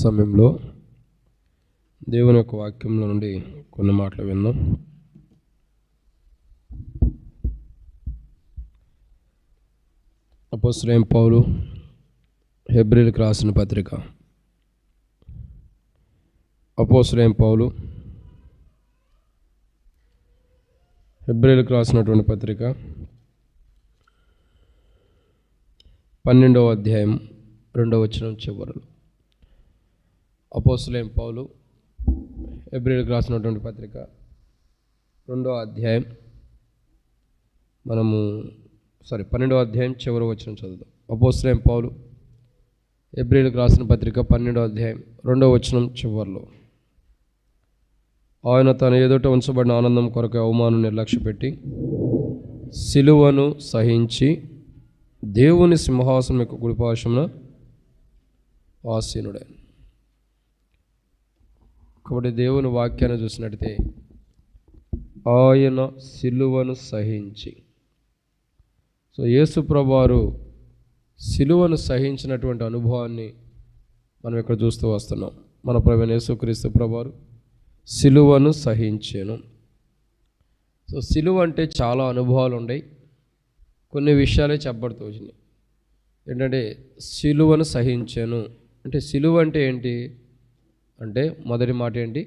సమయంలో దేవుని యొక్క వాక్యంలో నుండి కొన్ని మాటలు విందాం. అపోస్తలుడైన పౌలు హెబ్రీయులకు రాసిన పత్రిక. అపోస్తలుడైన పౌలు హెబ్రీయులకు రాసినటువంటి పత్రిక 12వ అధ్యాయం 2వ వచనం చివరలో. అపోస్తలుడైన పౌలు హెబ్రీయులకు రాసినటువంటి పత్రిక 2వ అధ్యాయం 12వ అధ్యాయం చివరి వచనం చదువుదాం. అపోస్తలుడైన పౌలు హెబ్రీయులకు రాసిన పత్రిక 12వ అధ్యాయం 2వ వచనం చివరిలో. ఆయన తన ఎదుట ఉంచబడిన ఆనందం కొరకు అవమానం నిర్లక్ష్యపెట్టి సిలువను సహించి దేవుని సింహాసనం యొక్క కుడిపార్శ్వమున ఆసీనుడైన. కాబట్టి దేవుని వాక్యాన్ని చూసినట్టయితే ఆయన సిలువను సహించి, సో యేసు ప్రభువారు సిలువను సహించినటువంటి అనుభవాన్ని మనం ఇక్కడ చూస్తూ వస్తున్నాం. మన ప్రభువైన యేసుక్రీస్తు ప్రభువారు సిలువను సహించాను. సో సిలువ అంటే చాలా అనుభవాలు ఉన్నాయి, కొన్ని విషయాలే చెప్పబడుతూ వచ్చినాయి. ఏంటంటే సిలువను సహించాను అంటే సిలువ అంటే ఏంటి అంటే మొదటి మాట ఏంటి?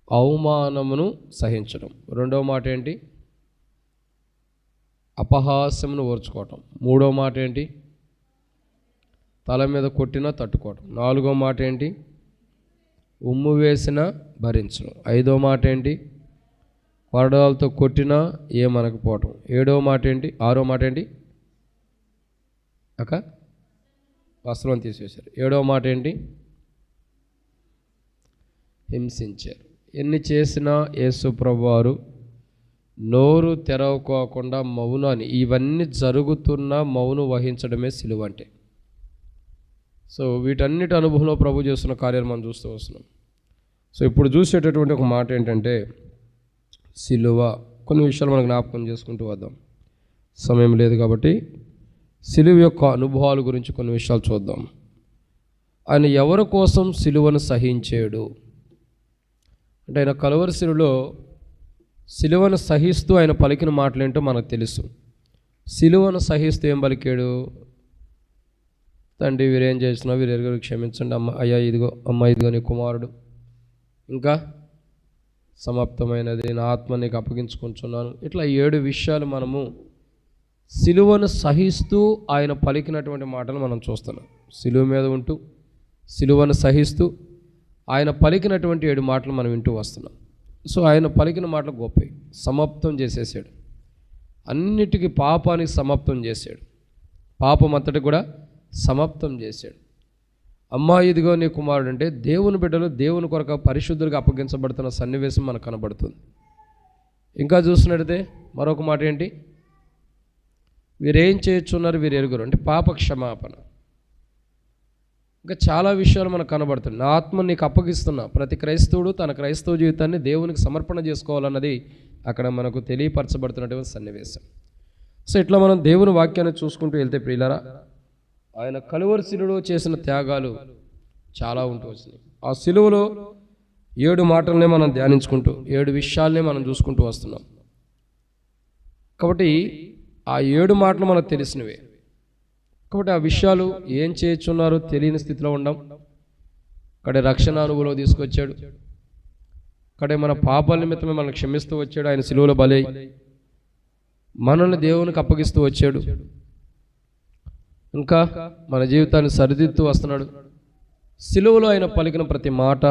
అవమానమును సహించడం. రెండవ మాట ఏంటి? అపహాస్యమును ఓర్చుకోవటం. మూడవ మాట ఏంటి? తల మీద కొట్టినా తట్టుకోవటం. నాలుగవ మాట ఏంటి? ఉమ్ము వేసినా భరించడం. ఐదవ మాట ఏంటి? కొరడాలతో కొట్టినా ఏమనకపోవటం. ఏడవ మాట ఏంటి? ఆరో మాట ఏంటి? వస్త్రం తీసేశారు. ఏడవ మాట ఏంటి? హింసించారు. ఎన్ని చేసినా యేసు ప్రభువారు నోరు తెరవకోకుండా మౌనాన్ని, ఇవన్నీ జరుగుతున్నా మౌనం వహించడమే సిలువ అంటే. సో వీటన్నిటి అనుభవంలో ప్రభు చేస్తున్న కార్యాలు మనం చూస్తూ వస్తున్నాం. సో ఇప్పుడు చూసేటటువంటి ఒక మాట ఏంటంటే సిలువ. కొన్ని విషయాలు మనం జ్ఞాపకం చేసుకుంటూ వద్దాం, సమయం లేదు కాబట్టి. సిలువ యొక్క అనుభవాల గురించి కొన్ని విషయాలు చూద్దాం. ఆయన ఎవరి కోసం సిలువను సహించాడు అంటే, ఆయన కలువరి శిలువలో సిలువను సహిస్తూ ఆయన పలికిన మాటలేంటో మనకు తెలుసు. సిలువను సహిస్తూ ఏం పలికాడు? తండ్రి వీరేం చేసినా వీరెరుగురు క్షమించండి, అమ్మ ఇదిగో నీ కుమారుడు, ఇంకా సమాప్తమైనది, నా ఆత్మ నీకు అప్పగించుకుంటున్నాను. ఇట్లా 7 విషయాలు మనము సిలువను సహిస్తూ ఆయన పలికినటువంటి మాటలు మనం చూస్తున్నాం. సిలువ మీద ఉంటూ సిలువను సహిస్తూ ఆయన పలికినటువంటి 7 మాటలు మనం వింటూ వస్తున్నాం. సో ఆయన పలికిన మాటలు గొప్పవి. సమాప్తం చేసేసాడు, అన్నిటికీ పాపానికి సమాప్తం చేశాడు, పాపం అంతటి కూడా సమాప్తం చేశాడు. అమ్మా ఇదిగో నీ కుమారుడు అంటే దేవుని బిడ్డలు దేవుని కొరకు పరిశుద్ధులుగా అప్పగించబడుతున్న సన్నివేశం మనకు కనబడుతుంది. ఇంకా చూసినట్టయితే మరొక మాట ఏంటి? వీరేం చేయొచ్చున్నారు వీరు ఎరుగురు అంటే పాప క్షమాపణ. ఇంకా చాలా విషయాలు మనకు కనబడుతుంది. నా ఆత్మ నీకు అప్పగిస్తున్నా. ప్రతి క్రైస్తవుడు తన క్రైస్తవ జీవితాన్ని దేవునికి సమర్పణ చేసుకోవాలన్నది అక్కడ మనకు తెలియపరచబడుతున్నటువంటి సన్నివేశం. సో ఇట్లా మనం దేవుని వాక్యాన్ని చూసుకుంటూ వెళ్తే ప్రియులారా, ఆయన కలువరి శిలువలో చేసిన త్యాగాలు చాలా ఉంటూ వచ్చినాయి. ఆ శిలువలో 7 మాటలనే మనం ధ్యానించుకుంటూ 7 విషయాలనే మనం చూసుకుంటూ వస్తున్నాం. కాబట్టి ఆ 7 మాటలు మనకు తెలిసినవే. కాబట్టి ఆ విషయాలు ఏం చేయొచ్చున్నారో తెలియని స్థితిలో ఉండం. అక్కడే రక్షణ అనుభవంలో తీసుకొచ్చాడు. అక్కడే మన పాపాల నిమిత్తమే మనల్ని క్షమిస్తూ వచ్చాడు. ఆయన సిలువలో బలై మనల్ని దేవునికి అప్పగిస్తూ వచ్చాడు. ఇంకా మన జీవితాన్ని సరిదిద్దుతూ వస్తున్నాడు. సిలువలో ఆయన పలికిన ప్రతి మాట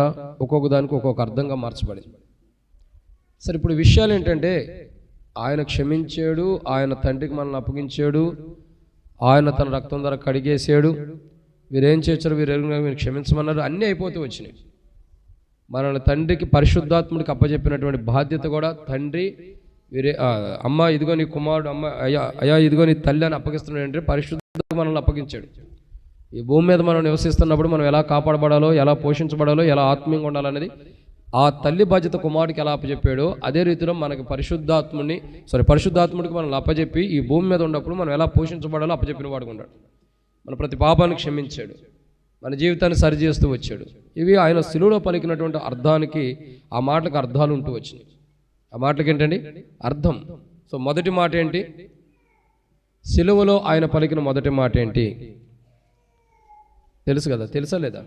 ఒక్కొక్క దానికి ఒక్కొక్క అర్థంగా మార్చబడింది. సరే, ఇప్పుడు విషయాలు ఏంటంటే ఆయన క్షమించాడు, ఆయన తండ్రికి మనల్ని అప్పగించాడు, ఆయన తన రక్తం ద్వారా కడిగేసాడు, వీరేం చేశారు మీరు క్షమించమన్నారు, అన్నీ అయిపోతూ వచ్చినాయి. మనల్ని తండ్రికి పరిశుద్ధాత్ముడికి అప్పచెప్పినటువంటి బాధ్యత కూడా తండ్రి అమ్మ ఇదిగో నీ కుమారుడు, అయ్యా ఇదిగో నీ తల్లి అని అప్పగిస్తున్నాడు. అంటే పరిశుద్ధ మనల్ని అప్పగించాడు. ఈ భూమి మీద మనం నివసిస్తున్నప్పుడు మనం ఎలా కాపాడబడాలో, ఎలా పోషించబడాలో, ఎలా ఆత్మీయంగా ఉండాలనేది ఆ తల్లి బాధ్యత కుమారుడికి ఎలా అప్పచెప్పాడో అదే రీతిలో మనకి పరిశుద్ధాత్ముడికి మనల్ని అప్పచెప్పి ఈ భూమి మీద ఉన్నప్పుడు మనం ఎలా పోషించబడాలో అప్పచెప్పిన వాడుగా ఉన్నాడు. మన ప్రతి పాపాన్ని క్షమించాడు. మన జీవితాన్ని సరిచేస్తూ వచ్చాడు. ఇవి ఆయన సిలువలో పలికినటువంటి అర్థానికి, ఆ మాటలకు అర్థాలు ఉంటూ వచ్చినాయి. ఆ మాటలకి ఏంటండి అర్థం? సో మొదటి మాట ఏంటి? సిలువలో ఆయన పలికిన మొదటి మాట ఏంటి? తెలుసు కదా, తెలుసా లేదా?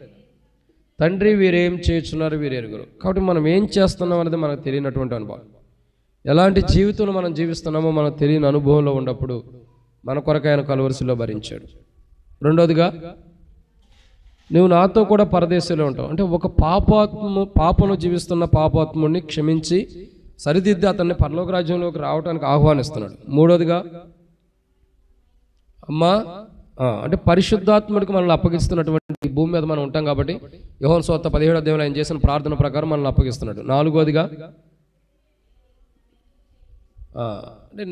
తండ్రి వీరేం చేస్తున్నారు వీరు ఎరుగురు. కాబట్టి మనం ఏం చేస్తున్నాం అనేది మనకు తెలియనటువంటి అనుభవం. ఎలాంటి జీవితంలో మనం జీవిస్తున్నామో మనకు తెలియని అనుభవంలో ఉన్నప్పుడు మన కొరకు ఆయన కలువరిశిలో భరించాడు. రెండోదిగా, నువ్వు నాతో కూడా పరదేశంలో ఉంటావు అంటే ఒక పాపను జీవిస్తున్న పాపాత్ముడిని క్షమించి సరిదిద్ది అతన్ని పరలోక రాజ్యంలోకి రావడానికి ఆహ్వానిస్తున్నాడు. మూడోదిగా, అమ్మా అంటే పరిశుద్ధాత్ముడికి మనల్ని అప్పగిస్తున్నటువంటి భూమి మీద మనం ఉంటాం కాబట్టి యోహాను సువార్త 17వ అధ్యాయంలో ఆయన చేసిన ప్రార్థన ప్రకారం మనల్ని అప్పగిస్తున్నాడు. నాలుగోదిగా, అంటే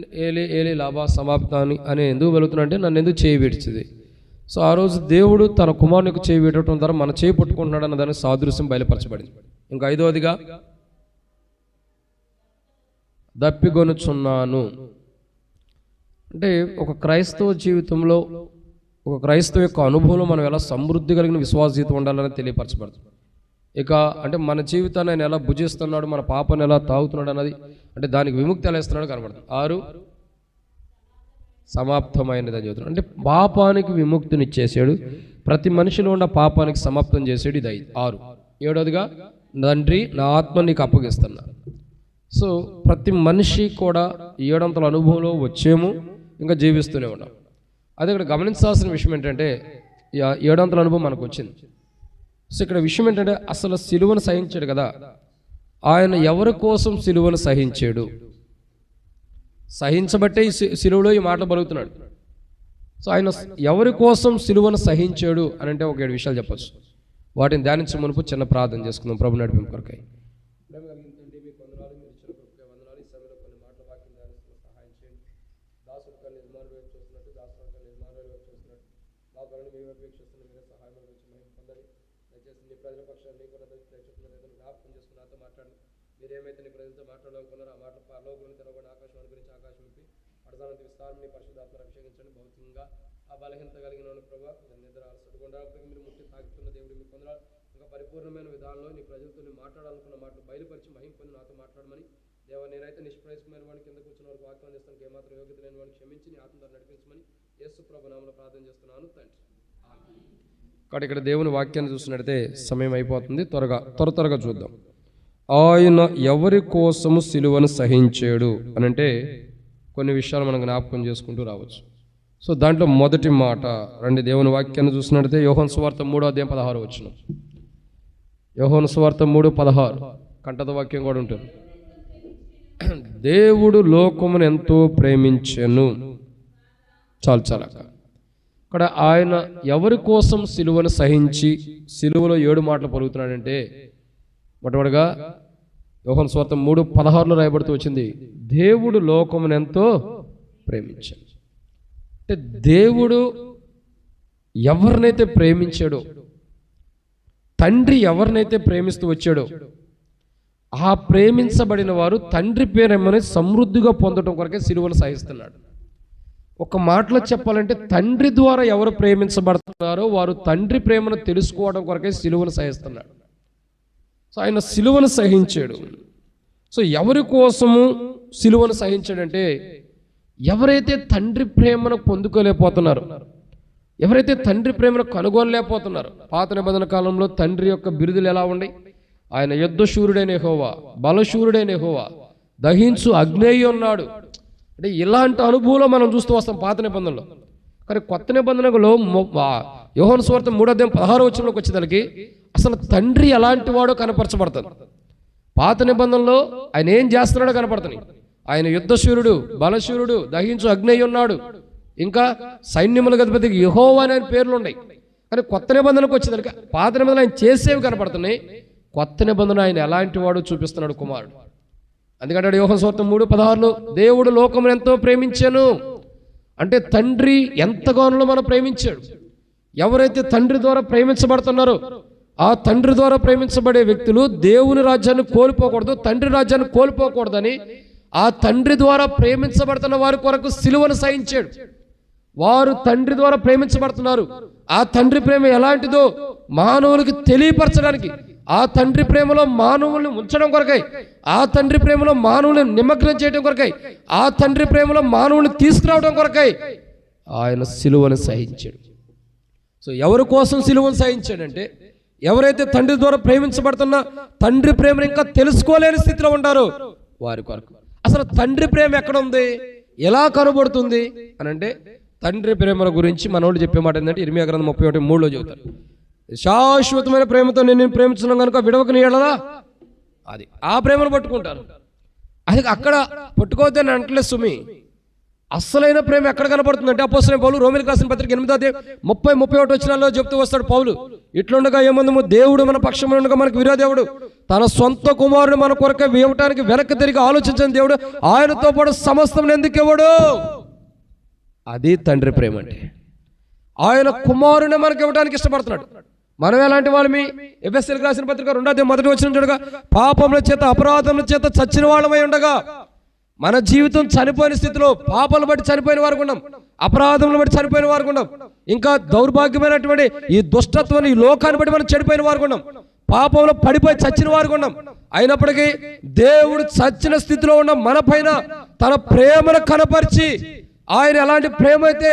ఏలి లాభా సమాప్తాన్ని అని ఎందుకు వెళుతున్నా నన్ను ఎందుకు చేయి విడిచింది. సో ఆ రోజు దేవుడు తన కుమారునికి చేయి విడటం ద్వారా మన చేయి పట్టుకుంటున్నాడు అన్న దానికి సాదృశ్యం బయలుపరచబడింది. ఇంకా ఐదవదిగా, దప్పిగొనుచున్నాను అంటే ఒక క్రైస్తవ జీవితంలో, ఒక క్రైస్తవ యొక్క అనుభవంలో మనం ఎలా సమృద్ధి కలిగిన విశ్వాస జీవితం ఉండాలని తెలియపరచబడుతుంది. ఇక అంటే మన జీవితాన్ని ఆయన ఎలా భుజిస్తున్నాడు, మన పాపను ఎలా తాగుతున్నాడు అన్నది, అంటే దానికి విముక్తి ఎలా ఇస్తున్నాడు కనబడుతుంది. 6 సమాప్తమైనది అని చెబుతున్నాడు. అంటే పాపానికి విముక్తినిచ్చేసాడు, ప్రతి మనిషిలో ఉన్న పాపానికి సమాప్తం చేసాడు. ఇది 6. 7వదిగా, తండ్రి నా ఆత్మ నీకు అప్పగిస్తున్నా. సో ప్రతి మనిషి కూడా 7 అనుభవంలో వచ్చేము, ఇంకా జీవిస్తూనే ఉన్నాం. అదే ఇక్కడ గమనించాల్సిన విషయం ఏంటంటే 7 అనుభవం మనకు వచ్చింది. సో ఇక్కడ విషయం ఏంటంటే అసలు సిలువను సహించాడు కదా, ఆయన ఎవరి కోసం సిలువను సహించాడు? సహించబట్టే ఈ సిలువలో ఈ మాటలు పలుకుతున్నాడు. సో ఆయన ఎవరి కోసం సిలువను సహించాడు అని అంటే ఒక 7 విషయాలు చెప్పచ్చు. వాటిని ధ్యానించే మునుపు చిన్న ప్రార్థన చేసుకుందాం ప్రభు నడిపింపు కొరకై. మీరేమైతే నీ ప్రజలతో మాట్లాడాలనుకున్నారో ఆ మాటలు పరలోకం తెరవబడిన ఆకాశం గురించి ఆకాశం విప్పి అడసానంత విస్తారం నీ పరిశుద్ధాత్మను అభిషేకించండి. భౌతికంగా ఆ బలహీనత కలిగిన ప్రభావ నిద్ర అలసటగుండాలపైకి మీరు ముట్టి తాకుతున్న దేవుడు మీ కొందరు ఇంకా పరిపూర్ణమైన విధానంలో నీ ప్రజలతో నీ మాట్లాడాలనుకున్న మాటలు బయలుపరిచి మహిం పొంది నాతో మాట్లాడమని. దేవ నేనైతే నిష్ప్రయోజకమైన వాడిని కింద కూర్చున్న వారికి వాక్యం అందిస్తానికి ఏమాత్రం యోగ్యత లేని వాడిని క్షమించి నీ ఆత్మ నడిపించమని యేసు ప్రభు నామములో ప్రార్థన చేస్తున్నాను తండ్రి. కాబట్టి ఇక్కడ దేవుని వాక్యాన్ని చూసినట్లయితే సమయం అయిపోతుంది, త్వరగా చూద్దాం. ఆయన ఎవరి కోసము సిలువను సహించాడు అని అంటే కొన్ని విషయాలు మనం జ్ఞాపకం చేసుకుంటూ రావచ్చు. సో దాంట్లో మొదటి మాట రండి దేవుని వాక్యాన్ని చూసినట్లయితే యోహాను సువార్త 3వ అధ్యాయం 16 వచనం. యోహాను సువార్త 3:16 కంటత వాక్యం కూడా ఉంటుంది. దేవుడు లోకమును ఎంతో ప్రేమించెను. చాలా ఇక్కడ ఆయన ఎవరి కోసం సిలువను సహించి సిలువలో 7 మాటలు పలుకుతున్నాడంటే, మొట్టమొదటిగా యోహాను సువార్త 3:16 రాయబడుతూ వచ్చింది, దేవుడు లోకమును ఎంతో ప్రేమించాడు. అంటే దేవుడు ఎవరినైతే ప్రేమించాడో, తండ్రి ఎవరినైతే ప్రేమిస్తూ వచ్చాడో, ఆ ప్రేమించబడిన వారు తండ్రి ప్రేమని సమృద్ధిగా పొందడం కొరకే సిలువను సహిస్తున్నాడు. ఒక మాటలో చెప్పాలంటే తండ్రి ద్వారా ఎవరు ప్రేమించబడుతున్నారో వారు తండ్రి ప్రేమను తెలుసుకోవడం కొరకే సిలువను సహిస్తున్నాడు. సో ఆయన సిలువను సహించాడు. సో ఎవరి కోసము సిలువను సహించాడంటే, ఎవరైతే తండ్రి ప్రేమను పొందుకోలేకపోతున్నారు, ఎవరైతే తండ్రి ప్రేమను కనుగొనలేకపోతున్నారు. పాత నిబంధన కాలంలో తండ్రి యొక్క బిరుదులు ఎలా ఉన్నాయి? ఆయన యుద్ధశూరుడైన యెహోవా, బలశూరుడైన యెహోవా, దహించు అగ్నేయి ఉన్నాడు. అంటే ఇలాంటి అనుభవంలో మనం చూస్తూ వస్తాం పాత నిబంధనలో. కానీ కొత్త నిబంధనలో యోహాను సువార్త 3వ అధ్యాయం 16వ వచనంలోకి వచ్చేదానికి అసలు తండ్రి ఎలాంటి వాడో కనపరచబడుతుంది. పాత నిబంధనలో ఆయన ఏం చేస్తున్నాడో కనపడుతుంది. ఆయన యుద్ధశూరుడు, బలశూరుడు, దహించు అగ్నేయి ఉన్నాడు, ఇంకా సైన్యముల అధిపతికి యెహోవా అనే పేర్లు ఉన్నాయి. కానీ కొత్త నిబంధనకు వచ్చేదానికి పాత నిబంధన ఆయన చేసేవి కనపడుతున్నాయి, కొత్త నిబంధన ఆయన ఎలాంటి వాడు చూపిస్తున్నాడు కుమారుడు. అందుకంటే యోహాను సువార్త 3:16 దేవుడు లోకమును ఎంతో ప్రేమించాను అంటే తండ్రి ఎంతగానో మనం ప్రేమించాడు. ఎవరైతే తండ్రి ద్వారా ప్రేమించబడుతున్నారో ఆ తండ్రి ద్వారా ప్రేమించబడే వ్యక్తులు దేవుని రాజ్యాన్ని కోల్పోకూడదు, తండ్రి రాజ్యాన్ని కోల్పోకూడదని ఆ తండ్రి ద్వారా ప్రేమించబడుతున్న వారి కొరకు సిలువను సహించాడు. వారు తండ్రి ద్వారా ప్రేమించబడుతున్నారు, ఆ తండ్రి ప్రేమ ఎలాంటిదో మానవులకి తెలియపరచడానికి, ఆ తండ్రి ప్రేమలో మానవుల్ని ఉంచడం కొరకై, ఆ తండ్రి ప్రేమలో మానవుల్ని నిమగ్నం చేయడం కొరకై, ఆ తండ్రి ప్రేమలో మానవుల్ని తీసుకురావడం కొరకై ఆయన సిలువను సహించాడు. సో ఎవరి కోసం సిలువను సహించాడంటే, ఎవరైతే తండ్రి ద్వారా ప్రేమించబడుతున్న తండ్రి ప్రేమను ఇంకా తెలుసుకోలేని స్థితిలో ఉంటారో వారి కొరకు. అసలు తండ్రి ప్రేమ ఎక్కడ ఉంది, ఎలా కనబడుతుంది అని అంటే, తండ్రి ప్రేమల గురించి మనోళ్ళు చెప్పే మాట ఏంటంటే ఇర్మియా గ్రంథం 31:3 చెబుతారు. శాశ్వతమైన ప్రేమతో నేను ప్రేమించున్నాను కనుక విడవకు నీ ఎడలా, అది ఆ ప్రేమను పట్టుకుంటారు. అది అక్కడ పట్టుకోవద్దు అని అంటలేదు సుమి. అస్సలైన ప్రేమ ఎక్కడ కనబడుతుందంటే అపోస్తలుడైన పౌలు రోమీయులకు రాసిన పత్రిక 8:30-31 వచనాల్లో చెప్తూ వస్తాడు పౌలు, ఇట్లుండగా ఏమందుము దేవుడు మన పక్షమున ఉండగా మనకు విరోధేవుడు, తన సొంత కుమారుడు మన కొరకే ఇవ్వటానికి వెనక్కి తిరిగి ఆలోచించిన దేవుడు ఆయనతో పాటు సమస్తం ఎందుకు ఇవ్వడు? అది తండ్రి ప్రేమ అంటే. ఆయన కుమారుని మనకి ఇవ్వడానికి ఇష్టపడుతున్నాడు. మనం ఎలాంటి వాళ్ళమి? ఎఫెసీయులకు రాసిన పత్రిక 2:1 వచనం, పాపముల చేత అపరాధముల చేత చచ్చిన వాళ్ళమై ఉండగా, మన జీవితం చనిపోయిన స్థితిలో పాపాలను బట్టి చనిపోయిన వారు ఉన్నాం, అపరాధములను బట్టి చనిపోయిన వారు ఉన్నాం, ఇంకా దౌర్భాగ్యమైనటువంటి ఈ దుష్టత్వాన్ని ఈ లోకాన్ని బట్టి మనం చెడిపోయిన వారు ఉన్నాం, పాపంలో పడిపోయి చచ్చిన వారు ఉన్నాం. అయినప్పటికీ దేవుడు చచ్చిన స్థితిలో ఉన్న మన పైన తన ప్రేమను కనపరిచి, ఆయన ఎలాంటి ప్రేమ అయితే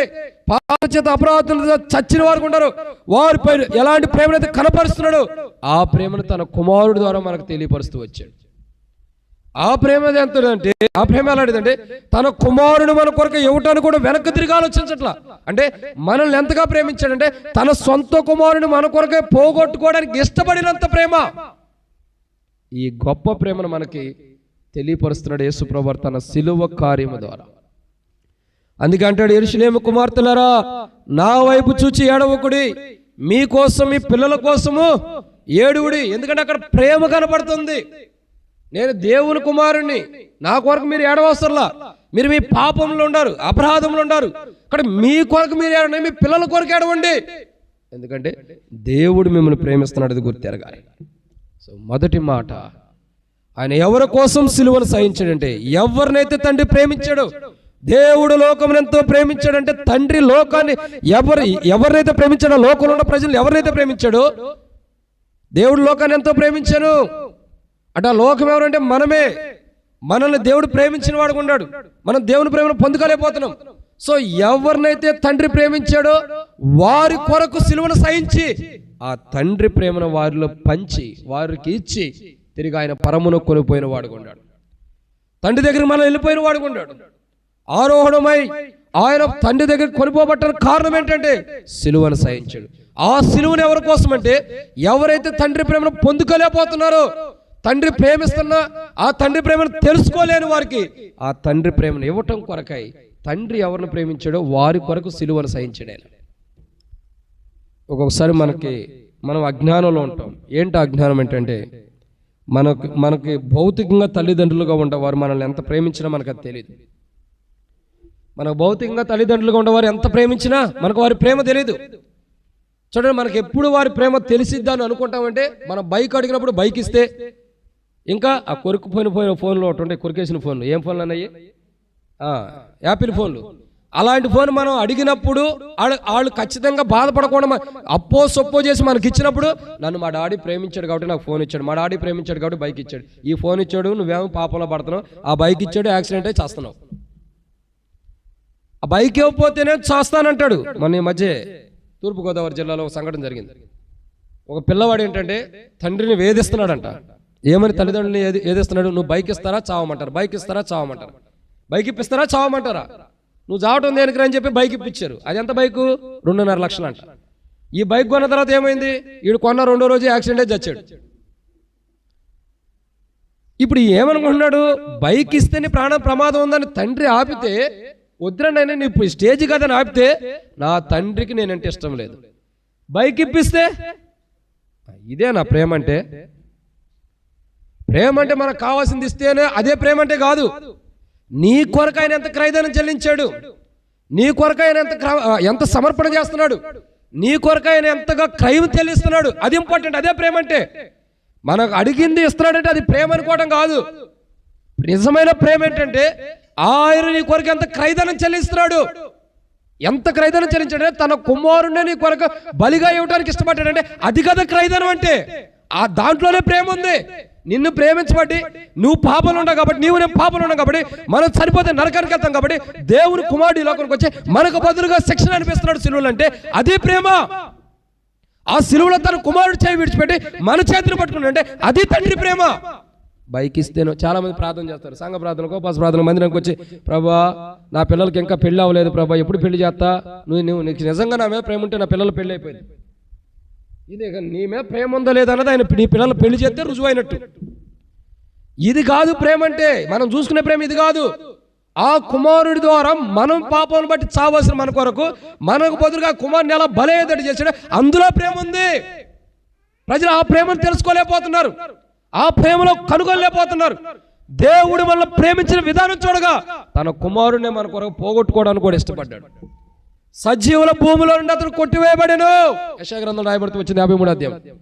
పాప చేత అపరాధులతో చచ్చిన వారు ఉంటారు వారిపై ఎలాంటి ప్రేమనైతే కనపరుస్తున్నాడు, ఆ ప్రేమను తన కుమారుడు ద్వారా మనకు తెలియపరుస్తూ వచ్చాడు. ఆ ప్రేమ ఎంతంటే, ఆ ప్రేమ ఎలాంటిదంటే తన కుమారుడు మన కొరకు ఇవ్వటానికి కూడా వెనక్కి తిరిగి ఆలోచించట్లా. అంటే మనల్ని ఎంతగా ప్రేమించాడంటే తన సొంత కుమారుని మన కొరకే పోగొట్టుకోవడానికి ఇష్టపడినంత ప్రేమ. ఈ గొప్ప ప్రేమను మనకి తెలియపరుస్తున్నాడు యేసు ప్రభువు తన సిలువ కార్యము ద్వారా. అందుకే అంటాడు, యెరూషలేము కుమార్తెలారా నా వైపు చూచి ఏడవకుడి, మీకోసం మీ పిల్లల కోసము ఏడువుడి. ఎందుకంటే అక్కడ ప్రేమ కనపడుతుంది. నేను దేవుని కుమారుణ్ణి, నా కొరకు మీరు ఏడవసరలా, మీరు మీ పాపంలో ఉండారు, అపరాధంలో ఉండారు, అక్కడ మీ కొరకు మీరు ఏడవండి, మీ పిల్లల కొరకు ఏడవండి. ఎందుకంటే దేవుడు మిమ్మల్ని ప్రేమిస్తున్నాడు, అది గుర్తెరగాలి. సో మొదటి మాట, ఆయన ఎవరి కోసం సిలువను సహించాడంటే, ఎవరినైతే తండ్రి ప్రేమించాడో, దేవుడు లోకమును ఎంతో ప్రేమించాడంటే తండ్రి లోకాన్ని ఎవరినైతే ప్రేమించాడో, లోకంలో ఉన్న ప్రజలు ఎవరినైతే ప్రేమించాడో, దేవుడు లోకాన్ని ఎంతో ప్రేమించాను అంటే ఆ లోకం ఎవరంటే మనమే. మనల్ని దేవుడు ప్రేమించిన వాడు ఉన్నాడు, మనం దేవుని ప్రేమను పొందుకోలేకపోతున్నాం. సో ఎవరినైతే తండ్రి ప్రేమించాడో వారి కొరకు సిలువను సహించి ఆ తండ్రి ప్రేమను వారిలో పంచి వారికి ఇచ్చి తిరిగి ఆయన పరమును కొనిపోయిన వాడు ఉన్నాడు. తండ్రి దగ్గర మనం వెళ్ళిపోయిన వాడు ఉన్నాడు. ఆరోహణమై ఆయన తండ్రి దగ్గర కొనిపోబట్టడానికి కారణం ఏంటంటే సిలువను సహించాడు. ఆ సిలువను ఎవరి కోసం అంటే, ఎవరైతే తండ్రి ప్రేమను పొందుకోలేకపోతున్నారో, తండ్రి ప్రేమిస్తున్నా ఆ తండ్రి ప్రేమను తెలుసుకోలేని వారికి ఆ తండ్రి ప్రేమను ఇవ్వటం కొరకై తండ్రి ఎవరిని ప్రేమించాడో వారి కొరకు సిలువను సహించాడు ఆయన. ఒక్కొక్కసారి మనం అజ్ఞానంలో ఉంటాం. ఏంటి అజ్ఞానం ఏంటంటే, మనకి భౌతికంగా తల్లిదండ్రులుగా ఉండేవారు మనల్ని ఎంత ప్రేమించినా మనకు అది తెలియదు. మనకు భౌతికంగా తల్లిదండ్రులుగా ఉండేవారు ఎంత ప్రేమించినా మనకు వారి ప్రేమ తెలియదు. చూడండి, మనకి ఎప్పుడు వారి ప్రేమ తెలిసిద్దని అనుకుంటామంటే, మన బైక్ అడిగినప్పుడు బైక్ ఇస్తే, ఇంకా ఆ కొరుకుపోయిన ఫోన్లో ఒకటి ఉంటే, కొరికేసిన ఫోన్లు, ఏం ఫోన్లు అన్నాయి, యాపిల్ ఫోన్లు, అలాంటి ఫోన్ మనం అడిగినప్పుడు వాళ్ళు ఖచ్చితంగా బాధపడకుండా అప్పో సొప్పో చేసి మనకి ఇచ్చినప్పుడు, నన్ను మా డాడీ ప్రేమించాడు కాబట్టి నాకు ఫోన్ ఇచ్చాడు, మా డాడీ ప్రేమించాడు కాబట్టి బైక్ ఇచ్చాడు, ఈ ఫోన్ ఇచ్చాడు, నువ్వేమో పాపంలో పడుతున్నావు, ఆ బైక్ ఇచ్చాడు, యాక్సిడెంట్ అయి చేస్తున్నావు, ఆ బైక్ ఇవ్వకపోతేనే చేస్తానంటాడు. మన ఈ మధ్య తూర్పుగోదావరి జిల్లాలో ఒక సంఘటన జరిగింది. ఒక పిల్లవాడు ఏంటంటే తండ్రిని వేధిస్తున్నాడంట. ఏమని తల్లిదండ్రులని వేధిస్తున్నాడు? నువ్వు బైక్ ఇస్తారా చావమంటారు, బైక్ ఇస్తారా చావమంటారు, బైక్ ఇప్పిస్తారా చావమంటారా, నువ్వు చావటం దేనికి అని చెప్పి బైక్ ఇప్పించారు. అది ఎంత బైకు? 2.5 లక్షలు అంట. ఈ బైక్ కొన్న తర్వాత ఏమైంది? వీడు కొన్న 2వ రోజు యాక్సిడెంట్ చచ్చాడు. ఇప్పుడు ఏమనుకుంటున్నాడు? బైక్ ఇస్తేనే ప్రాణం ప్రమాదం ఉందని తండ్రి ఆపితే, వద్దురనైనా నీ స్టేజ్ కదని ఆపితే, నా తండ్రికి నేనంటే ఇష్టం లేదు, బైక్ ఇప్పిస్తే, ఇదే నా ప్రేమ అంటే? ప్రేమ అంటే మనకు కావాల్సింది ఇస్తేనే అదే ప్రేమ అంటే కాదు. నీ కొరకు ఆయన ఎంత క్రయధనం చెల్లించాడు, నీ కొరకు ఆయన ఎంత సమర్పణ చేస్తున్నాడు, నీ కొరకు ఆయన ఎంతగా క్రయం చెల్లిస్తున్నాడు, అది ఇంపార్టెంట్. అదే ప్రేమ అంటే. మనకు అడిగింది ఇస్తున్నాడంటే అది ప్రేమ అనుకోవడం కాదు. నిజమైన ప్రేమ ఏంటంటే, ఆయన నీ కొరకు ఎంత క్రయధనం చెల్లిస్తున్నాడు. ఎంత క్రైదనం చెల్లించాడంటే తన కుమారుణ్ణి నీ కొరకు బలిగా ఇవ్వడానికి ఇష్టపడ్డాడంటే అది కదా క్రైదనం అంటే. ఆ దాంట్లోనే ప్రేమ ఉంది. నిన్ను ప్రేమించబట్టి నువ్వు పాపంలో ఉన్నావు కాబట్టి, నేను పాపంలో ఉన్నావు కాబట్టి, మనం చనిపోతే నరకానికి వెళ్తాం కాబట్టి దేవుని కుమారుడు ఈ లోకానికి వచ్చి మనకు బదులుగా శిక్షణ అనిపిస్తున్నాడు సిలువలు అంటే అది ప్రేమ. ఆ సిలువలో తన కుమారుడు చేయి విడిచిపెట్టి మన చేతిని పట్టుకున్నాడంటే అది తండ్రి ప్రేమ. బైక్ ఇస్తేనో చాలా మంది ప్రార్థన చేస్తారు, సంఘ ప్రార్థనకు ఉపవాస ప్రార్థన మందిరానికి వచ్చి, ప్రభా నా పిల్లలకి ఇంకా పెళ్ళి అవ్వలేదు ప్రభా, ఎప్పుడు పెళ్లి చేస్తా, నువ్వు నీకు నిజంగా నా మీద ప్రేమ ఉంటే నా పిల్లలు పెళ్ళి అయిపోయింది. ఇదే నీ మీద ప్రేమ ఉందో లేదన్నది ఆయన నీ పిల్లలు పెళ్లి చేస్తే రుజువు అయినట్టు. ఇది కాదు ప్రేమ అంటే. మనం చూసుకునే ప్రేమ ఇది కాదు. ఆ కుమారుడి ద్వారా మనం పాపాలను బట్టి చావాల్సిన మన కొరకు మనకు బదులుగా కుమారుని ఎలా బలయ్యేటట్టు చేసాడు, అందులో ప్రేమ ఉంది. ప్రజలు ఆ ప్రేమను తెలుసుకోలేకపోతున్నారు, ఆ ప్రేమలో కనుగొనలేకపోతున్నారు. దేవుడు మనల్ని ప్రేమించిన విధానం చూడగా తన కుమారుడిని మన కొరకు పోగొట్టుకోవడానికి కూడా ఇష్టపడ్డాడు. సజీవుల భూమిలో నుండి అతను కొట్టివేయబడెను. యెషయా గ్రంథం రాయబడుతూ వచ్చింది 53వ అధ్యాయం.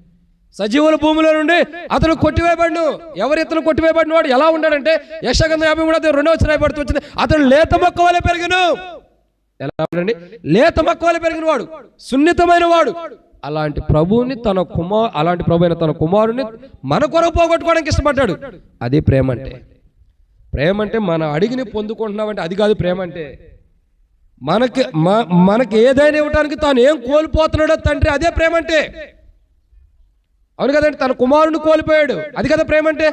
సజీవుల భూమిలో నుండి అతను కొట్టివేయబడును. ఎవరు ఇతను కొట్టివేయబడిన వాడు ఎలా ఉన్నాడంటే యెషయా గ్రంథం 53వ అధ్యాయం 2వ వచనం రాయబడుతూ వచ్చింది, అతను లేత మొక్క వలె పెరిగెను. ఎలా ఉన్నాడండి? లేత మొక్క వలె పెరిగిన వాడు, సున్నితమైన వాడు. అలాంటి ప్రభువుని అలాంటి ప్రభు అయిన తన కుమారుని మన కొరకు పోగొట్టుకోవడానికి ఇష్టపడ్డాడు. అది ప్రేమ అంటే. ప్రేమ అంటే మన అడిగిని పొందుకుంటున్నామంటే అది కాదు ప్రేమ అంటే. మనకి ఏదైనా ఇవ్వడానికి తాను ఏం కోల్పోతున్నాడో తండ్రి, అదే ప్రేమ అంటే. అవును కదండి, తన కుమారుని కోల్పోయాడు, అది కదా ప్రేమ అంటే.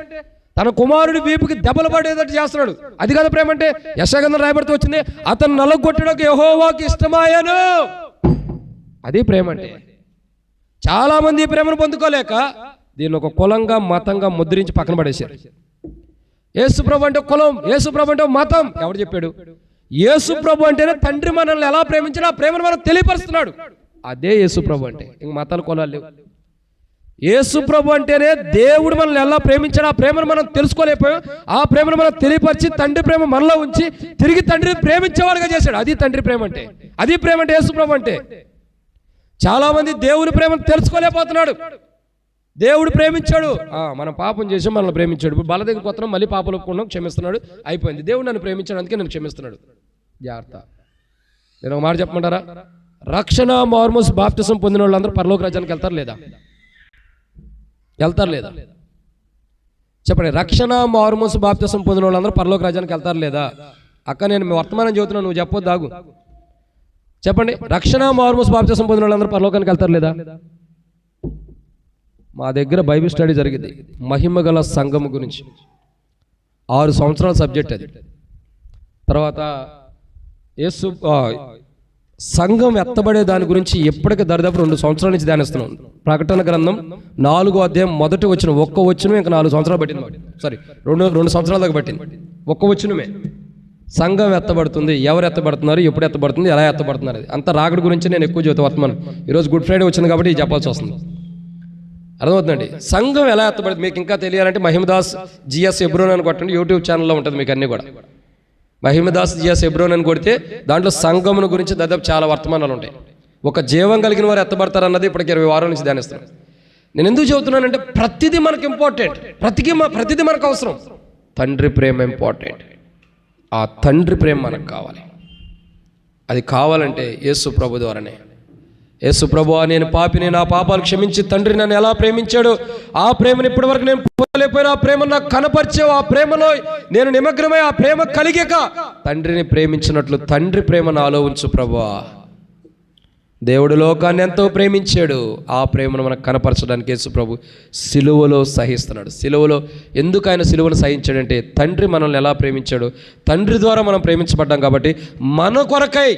తన కుమారుడి వీపుకి దెబ్బలు పడేటట్టు చేస్తున్నాడు, అది కదా ప్రేమ అంటే. యెషయా గ్రంథం రాయబడుతూ వచ్చింది, అతను నలగొట్టడానికి యెహోవాకి ఇష్టమాయను, అది ప్రేమ అంటే. చాలా మంది ఈ ప్రేమను పొందుకోలేక దీన్ని ఒక కులంగా మతంగా ముద్రించి పక్కన పడేశారు. యేసు ప్రభు అంటే కులం, యేసు ప్రభు అంటే మతం. ఎవరు చెప్పాడు? యేసు ప్రభు అంటేనే తండ్రి మనల్ని ఎలా ప్రేమించాడో ఆ ప్రేమను మనం తెలియపరుస్తున్నాడు. అదే యేసు ప్రభు అంటే. ఇంక మతాలు కులాలు లేవు. యేసు ప్రభు అంటేనే దేవుడు మనల్ని ఎలా ప్రేమించాడో ఆ ప్రేమను మనం తెలుసుకోలేకపోయాం. ఆ ప్రేమను మనం తెలియపరిచి తండ్రి ప్రేమ మనలో ఉంచి తిరిగి తండ్రిని ప్రేమించేవాడుగా చేశాడు. అది తండ్రి ప్రేమ అంటే. అది ప్రేమ అంటే యేసు ప్రభు అంటే. చాలా మంది దేవుని ప్రేమను తెలుసుకోలేకపోతున్నాడు. దేవుడు ప్రేమించాడు, మనం పాపం చేసాం, మనల్ని ప్రేమించాడు. ఇప్పుడు బల దగ్గరికి వస్తున్నాం, మళ్ళీ పాపలు ఒప్పుకున్నాం, క్షమిస్తున్నాడు, అయిపోయింది. దేవుడు నన్ను ప్రేమించాడు, అందుకే నన్ను క్షమిస్తున్నాడు. జాగ్రత్త. నేను ఒక మాట చెప్పమంటారా? రక్షణ మార్మోస్ బాప్టిజం పొందిన వాళ్ళందరూ పరలోక రాజ్యానికి వెళ్తారు లేదా? వెళ్తారు లేదా? చెప్పండి. రక్షణ మార్మోస్ బాప్టిజం పొందిన వాళ్ళందరూ పరలోక రాజ్యానికి వెళ్తారు లేదా? అక్క నేను వర్తమానం చెబుతున్నాను, నువ్వు చెప్పొద్దు, ఆగు. చెప్పండి. రక్షణ మార్మోస్ బాప్టిజం పొందిన వాళ్ళందరూ పరలోకానికి వెళ్తారు లేదా? మా దగ్గర బైబిల్ స్టడీ జరిగింది మహిమ గల సంఘం గురించి. 6 సంవత్సరాల సబ్జెక్ట్ అది. తర్వాత సంఘం ఎత్తబడే దాని గురించి ఎప్పటికీ దరిదాపు 2 సంవత్సరాల నుంచి ధ్యానిస్తున్నాం. ప్రకటన గ్రంథం 4వ అధ్యాయం మొదటి వచనం, ఒక్క వచనం ఇంకా 4 సంవత్సరాలు పట్టింది. సారీ, 2 సంవత్సరాల దాకా పట్టింది. ఒక్క వచనమే. సంఘం ఎత్తబడుతుంది, ఎవరు ఎత్తబడుతున్నారు, ఎప్పుడు ఎత్తబడుతుంది, ఎలా ఎత్తబడుతున్నారు, అది అంత రాకడ గురించి నేను ఎక్కువ చదువుతా వర్తమానం. ఈరోజు గుడ్ ఫ్రైడే వచ్చింది కాబట్టి చెప్పాల్సి వస్తుంది. అర్థమవుతుందండి. సంఘం ఎలా ఎత్తబడుతుంది మీకు ఇంకా తెలియాలంటే మహిమదాస్ జిఎస్ ఎబ్రోన్ అని కొట్టండి, యూట్యూబ్ ఛానల్లో ఉంటుంది మీకు అన్నీ కూడా. మహిమదాస్ జిఎస్ ఎబ్రోన్ అని కొడితే దాంట్లో సంఘమును గురించి దాదాపు చాలా వర్తమానాలు ఉంటాయి. ఒక జీవం కలిగిన వారు ఎత్తబడతారన్నది ఇప్పటికి 20 వారాల నుంచి ధ్యానిస్తున్నాను. నేను ఎందుకు చెబుతున్నానంటే ప్రతిదీ మనకు ఇంపార్టెంట్, ప్రతిదీ మనకు అవసరం. తండ్రి ప్రేమ ఇంపార్టెంట్. ఆ తండ్రి ప్రేమ మనకు కావాలి. అది కావాలంటే యేసు ప్రభు ద్వారానే. యేసు ప్రభువా, నేను పాపిని, నా పాపాలు క్షమించి తండ్రి నన్ను ఎలా ప్రేమించాడు ఆ ప్రేమను ఇప్పటి వరకు నేను పొందలేకపోయినా ఆ ప్రేమను నాకు కనపరిచావు. ఆ ప్రేమలో నేను నిమగ్నమై ఆ ప్రేమ కలిగాక తండ్రిని ప్రేమించినట్లు తండ్రి ప్రేమ నాలో ఉంచు ప్రభువా. దేవుడు లోకాన్ని ఎంతో ప్రేమించాడు, ఆ ప్రేమను మనకు కనపరచడానికి యేసు ప్రభు సిలువలో సహిస్తున్నాడు. సిలువలో ఎందుకు ఆయన సిలువను సహించాడంటే తండ్రి మనల్ని ఎలా ప్రేమించాడు, తండ్రి ద్వారా మనం ప్రేమించబడ్డాం కాబట్టి మన కొరకై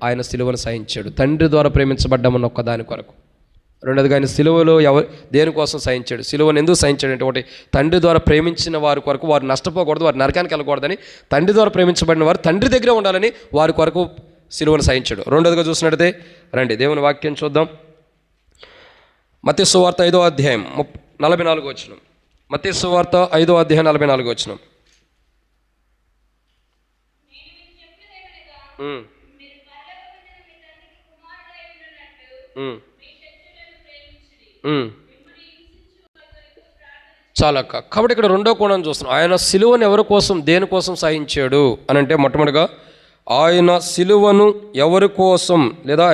ఆయన సిలువను సహించాడు. తండ్రి ద్వారా ప్రేమించబడ్డామన్న ఒక్కదాని కొరకు. రెండోదిగా ఆయన సిలువలో దేనికోసం సహించాడు, సిలువను ఎందుకు సహించాడంటే ఒకటి, తండ్రి ద్వారా ప్రేమించిన వారి కొరకు వారు నష్టపోకూడదు, వారు నరకానికి వెళ్ళకూడదని, తండ్రి ద్వారా ప్రేమించబడిన వారు తండ్రి దగ్గరే ఉండాలని వారి కొరకు సిలువను సహించాడు. రెండోదిగా చూసినట్టయితే రండి దేవుని వాక్యం చూద్దాం. మత్తయి సువార్త 5వ అధ్యాయం 44వ వచనం. మత్తయి సువార్త 5వ అధ్యాయం 44వ వచనం. చాలా కాబట్టి ఇక్కడ రెండో కోణం చూస్తున్నాం. ఆయన సిలువను ఎవరి కోసం, దేనికోసం సహించాడు అని అంటే మొట్టమొదటిగా ఆయన సిలువను ఎవరి కోసం, లేదా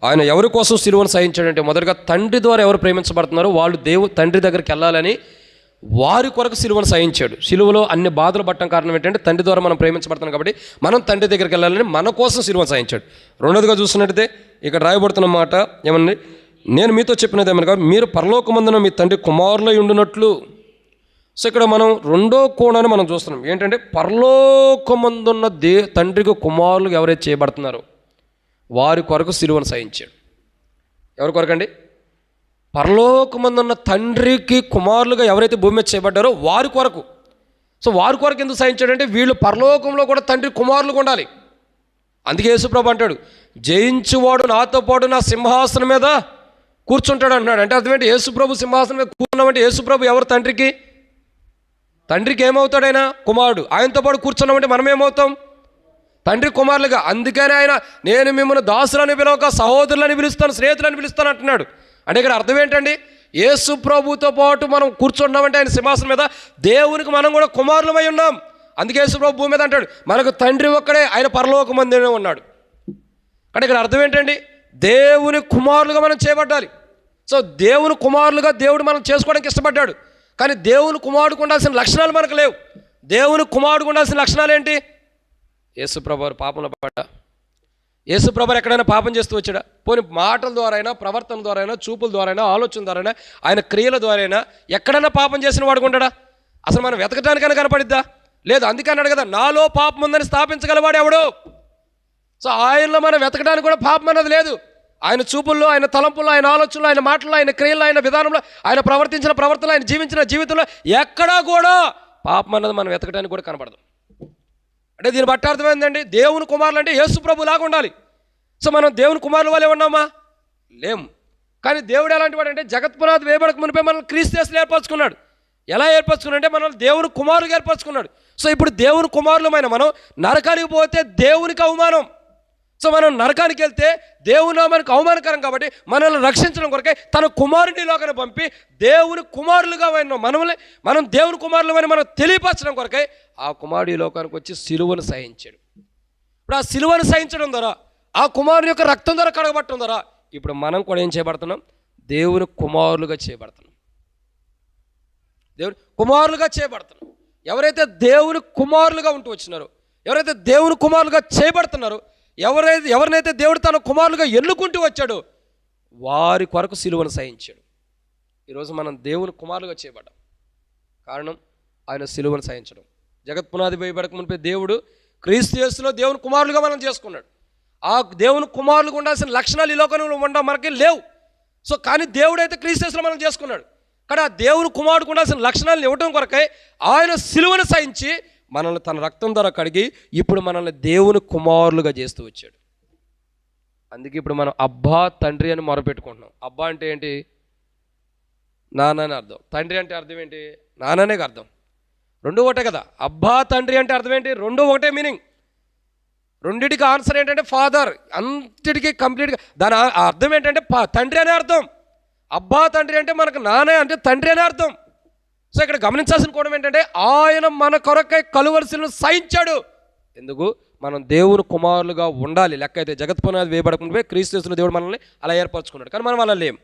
ఆయన ఎవరి కోసం సిలువను సహించాడంటే, మొదటగా తండ్రి ద్వారా ఎవరు ప్రేమించబడుతున్నారో వాళ్ళు తండ్రి దగ్గరికి వెళ్ళాలని వారి కొరకు సిలువను సహించాడు. సిలువలో అన్ని బాధలు పట్టడం కారణం ఏంటంటే తండ్రి ద్వారా మనం ప్రేమించబడుతున్నాం కాబట్టి మనం తండ్రి దగ్గరికి వెళ్ళాలని మన కోసం సిలువను సహించాడు. రెండోదిగా చూస్తున్నట్టయితే ఇక్కడ రాయబడుతున్న మాట ఏమన్నా, నేను మీతో చెప్పినది ఏమనగా మీరు పరలోకమందున మీ తండ్రి కుమారులై ఉండునట్లు. సో ఇక్కడ మనం రెండో కోణాన్ని మనం చూస్తున్నాం. ఏంటంటే పరలోకమందున్న తండ్రికి కుమారులు ఎవరైతే చేయబడుతున్నారో వారి కొరకు సిలువను సహించాడు. ఎవరి కొరకండి? పరలోకమందున్న తండ్రికి కుమారులుగా ఎవరైతే భూమి మీద చేయబడ్డారో వారి కొరకు. సో వారి కొరకు ఎందుకు సహించాడంటే వీళ్ళు పరలోకంలో కూడా తండ్రి కుమారులుగా ఉండాలి. అందుకే యేసుప్రభు అంటాడు, జయించువాడు నాతో పాటు నా సింహాసనం మీద కూర్చుంటాడు అంటున్నాడు. అంటే అర్థమేంటి? యేసుప్రభు సింహాసనం మీద కూర్చున్నామంటే యేసుప్రభు ఎవరు? తండ్రికి ఏమవుతాడు? ఆయన కుమారుడు. ఆయనతో పాటు కూర్చున్నామంటే మనం ఏమవుతాం? తండ్రి కుమారులుగా. అందుకని ఆయన నేను మిమ్మల్ని దాసులని పిలవక సహోదరులని పిలుస్తాను, స్నేహితులని పిలుస్తాను అంటున్నాడు. అంటే ఇక్కడ అర్థం ఏంటండి? యేసు ప్రభుతో పాటు మనం కూర్చున్నామంటే ఆయన సింహాసనం మీద దేవునికి మనం కూడా కుమారులమై ఉన్నాం. అందుకే యేసు ప్రభు భూమి మీద అంటాడు మనకు తండ్రి ఒక్కడే, ఆయన పరలోకమందునే ఉన్నాడు. అంటే ఇక్కడ అర్థం ఏంటండి? దేవుని కుమారులుగా మనం చేయబడ్డాలి. సో దేవుని కుమారులుగా దేవుడు మనం చేసుకోవడానికి ఇష్టపడ్డాడు. కానీ దేవుని కుమారుడికి ఉండాల్సిన లక్షణాలు మనకు లేవు. దేవుని కుమారుడికి ఉండాల్సిన లక్షణాలు ఏంటి? యేసు ప్రభు పాపంలో పడ్డా? యేసు ప్రభు ఎక్కడైనా పాపం చేస్తూ వచ్చాడా? పోనీ మాటల ద్వారా అయినా, ప్రవర్తన ద్వారా అయినా, చూపుల ద్వారా అయినా, ఆలోచన ద్వారా అయినా, ఆయన క్రియల ద్వారా అయినా ఎక్కడైనా పాపం చేసిన వాడుకుంటాడా? అసలు మనం వెతకడానికైనా కనపడిద్దా? లేదు. అందుకే అన్నాడు కదా, నాలో పాపం ఉందని స్థాపించగలవాడు ఎవడు? సో ఆయనలో మనం వెతకడానికి కూడా పాపం అన్నది లేదు. ఆయన చూపుల్లో, ఆయన తలంపుల్లో, ఆయన ఆలోచనలో, ఆయన మాటల్లో, ఆయన క్రియల్లో, ఆయన విధానంలో, ఆయన ప్రవర్తించిన ప్రవర్తనలో, ఆయన జీవించిన జీవితంలో ఎక్కడా కూడా పాపం అన్నది మనం వెతకడానికి కూడా కనపడదు. అంటే దీని బట్టి అర్థమైందండి, దేవుని కుమారులు అంటే యేసు ప్రభు లాగా ఉండాలి. సో మనం దేవుని కుమారుల వల్లే ఉన్నామా? లేము. కానీ దేవుడు ఎలాంటి వాడు అంటే జగత్పునాథి వేయబడక మునిపే మనల్ని క్రీస్తు యేసులో ఏర్పరచుకున్నాడు. ఎలా ఏర్పరచుకున్నాడంటే మనల్ని దేవుని కుమారులుగా ఏర్పరచుకున్నాడు. సో ఇప్పుడు దేవుని కుమారులమైన మనం నరకానికి పోతే దేవునికి అవమానం. సో మనం నరకానికి వెళ్తే దేవుని నామానికి అవమానకరం కాబట్టి మనల్ని రక్షించడం కొరకే తన కుమారుని లోకాన్ని పంపి దేవుని కుమారులుగా మనం దేవుని కుమారులమని మనం తెలియపరచడం కొరకై ఆ కుమారుడి లోకానికి వచ్చి సిలువను సహించాడు. ఇప్పుడు ఆ సిలువను సహించడం ద్వారా, ఆ కుమారుని యొక్క రక్తం ద్వారా కడగబట్టడం ద్వారా ఇప్పుడు మనం కూడా ఏం చేయబడుతున్నాం? దేవుని కుమారులుగా చేయబడుతున్నాం. దేవుని కుమారులుగా చేయబడుతున్నాం. ఎవరైతే దేవుని కుమారులుగా ఉంటూ వచ్చినారో, ఎవరైతే దేవుని కుమారులుగా చేయబడుతున్నారో, ఎవరినైతే దేవుడు తన కుమారులుగా ఎన్నుకుంటూ వచ్చాడో వారి కొరకు సిలువను సహించాడు. ఈరోజు మనం దేవుని కుమారులుగా చేయబడ్డాం. కారణం ఆయన సిలువను సహించడం. జగత్పునాది వేయబడక మునిపే దేవుడు క్రీస్తు యేసులో దేవుని కుమారులుగా మనం చేసుకున్నాడు. ఆ దేవుని కుమారులుగా ఉండాల్సిన లక్షణాలు ఈ లోకంలో ఉండడం మనకి లేవు. సో కానీ దేవుడైతే క్రీస్తు యేసులో మనం చేసుకున్నాడు. కానీ ఆ దేవుని కుమారుడికి ఉండాల్సిన లక్షణాలను ఇవ్వడం కొరకై ఆయన సిలువను సహించి మనల్ని తన రక్తం ద్వారా కడిగి ఇప్పుడు మనల్ని దేవుని కుమారులుగా చేస్తూ వచ్చాడు. అందుకే ఇప్పుడు మనం అబ్బా తండ్రి అని మొరపెట్టుకుంటున్నాం. అబ్బా అంటే ఏంటి? నాన్న అని అర్థం. తండ్రి అంటే అర్థం ఏంటి? నాన్ననే అర్థం. రెండు ఒకటే కదా. అబ్బా తండ్రి అంటే అర్థం ఏంటి? రెండు ఒకటే మీనింగ్. రెండిటికి ఆన్సర్ ఏంటంటే ఫాదర్. అంతటికి కంప్లీట్గా దాని అర్థం ఏంటంటే తండ్రి అనే అర్థం. అబ్బా తండ్రి అంటే మనకు నాన్న అంటే తండ్రి అనే అర్థం. సో ఇక్కడ గమనించాల్సిన కోణం ఏంటంటే ఆయన మన కొరకై కలువరి సిలువను సహించాడు. ఎందుకు? మనం దేవుని కుమారులుగా ఉండాలి. లెక్క అయితే జగత్పునాది వేయబడకుండా క్రీస్తు యేసులో దేవుడు మనల్ని అలా ఏర్పరచుకున్నాడు. కానీ మనం అలా లేం.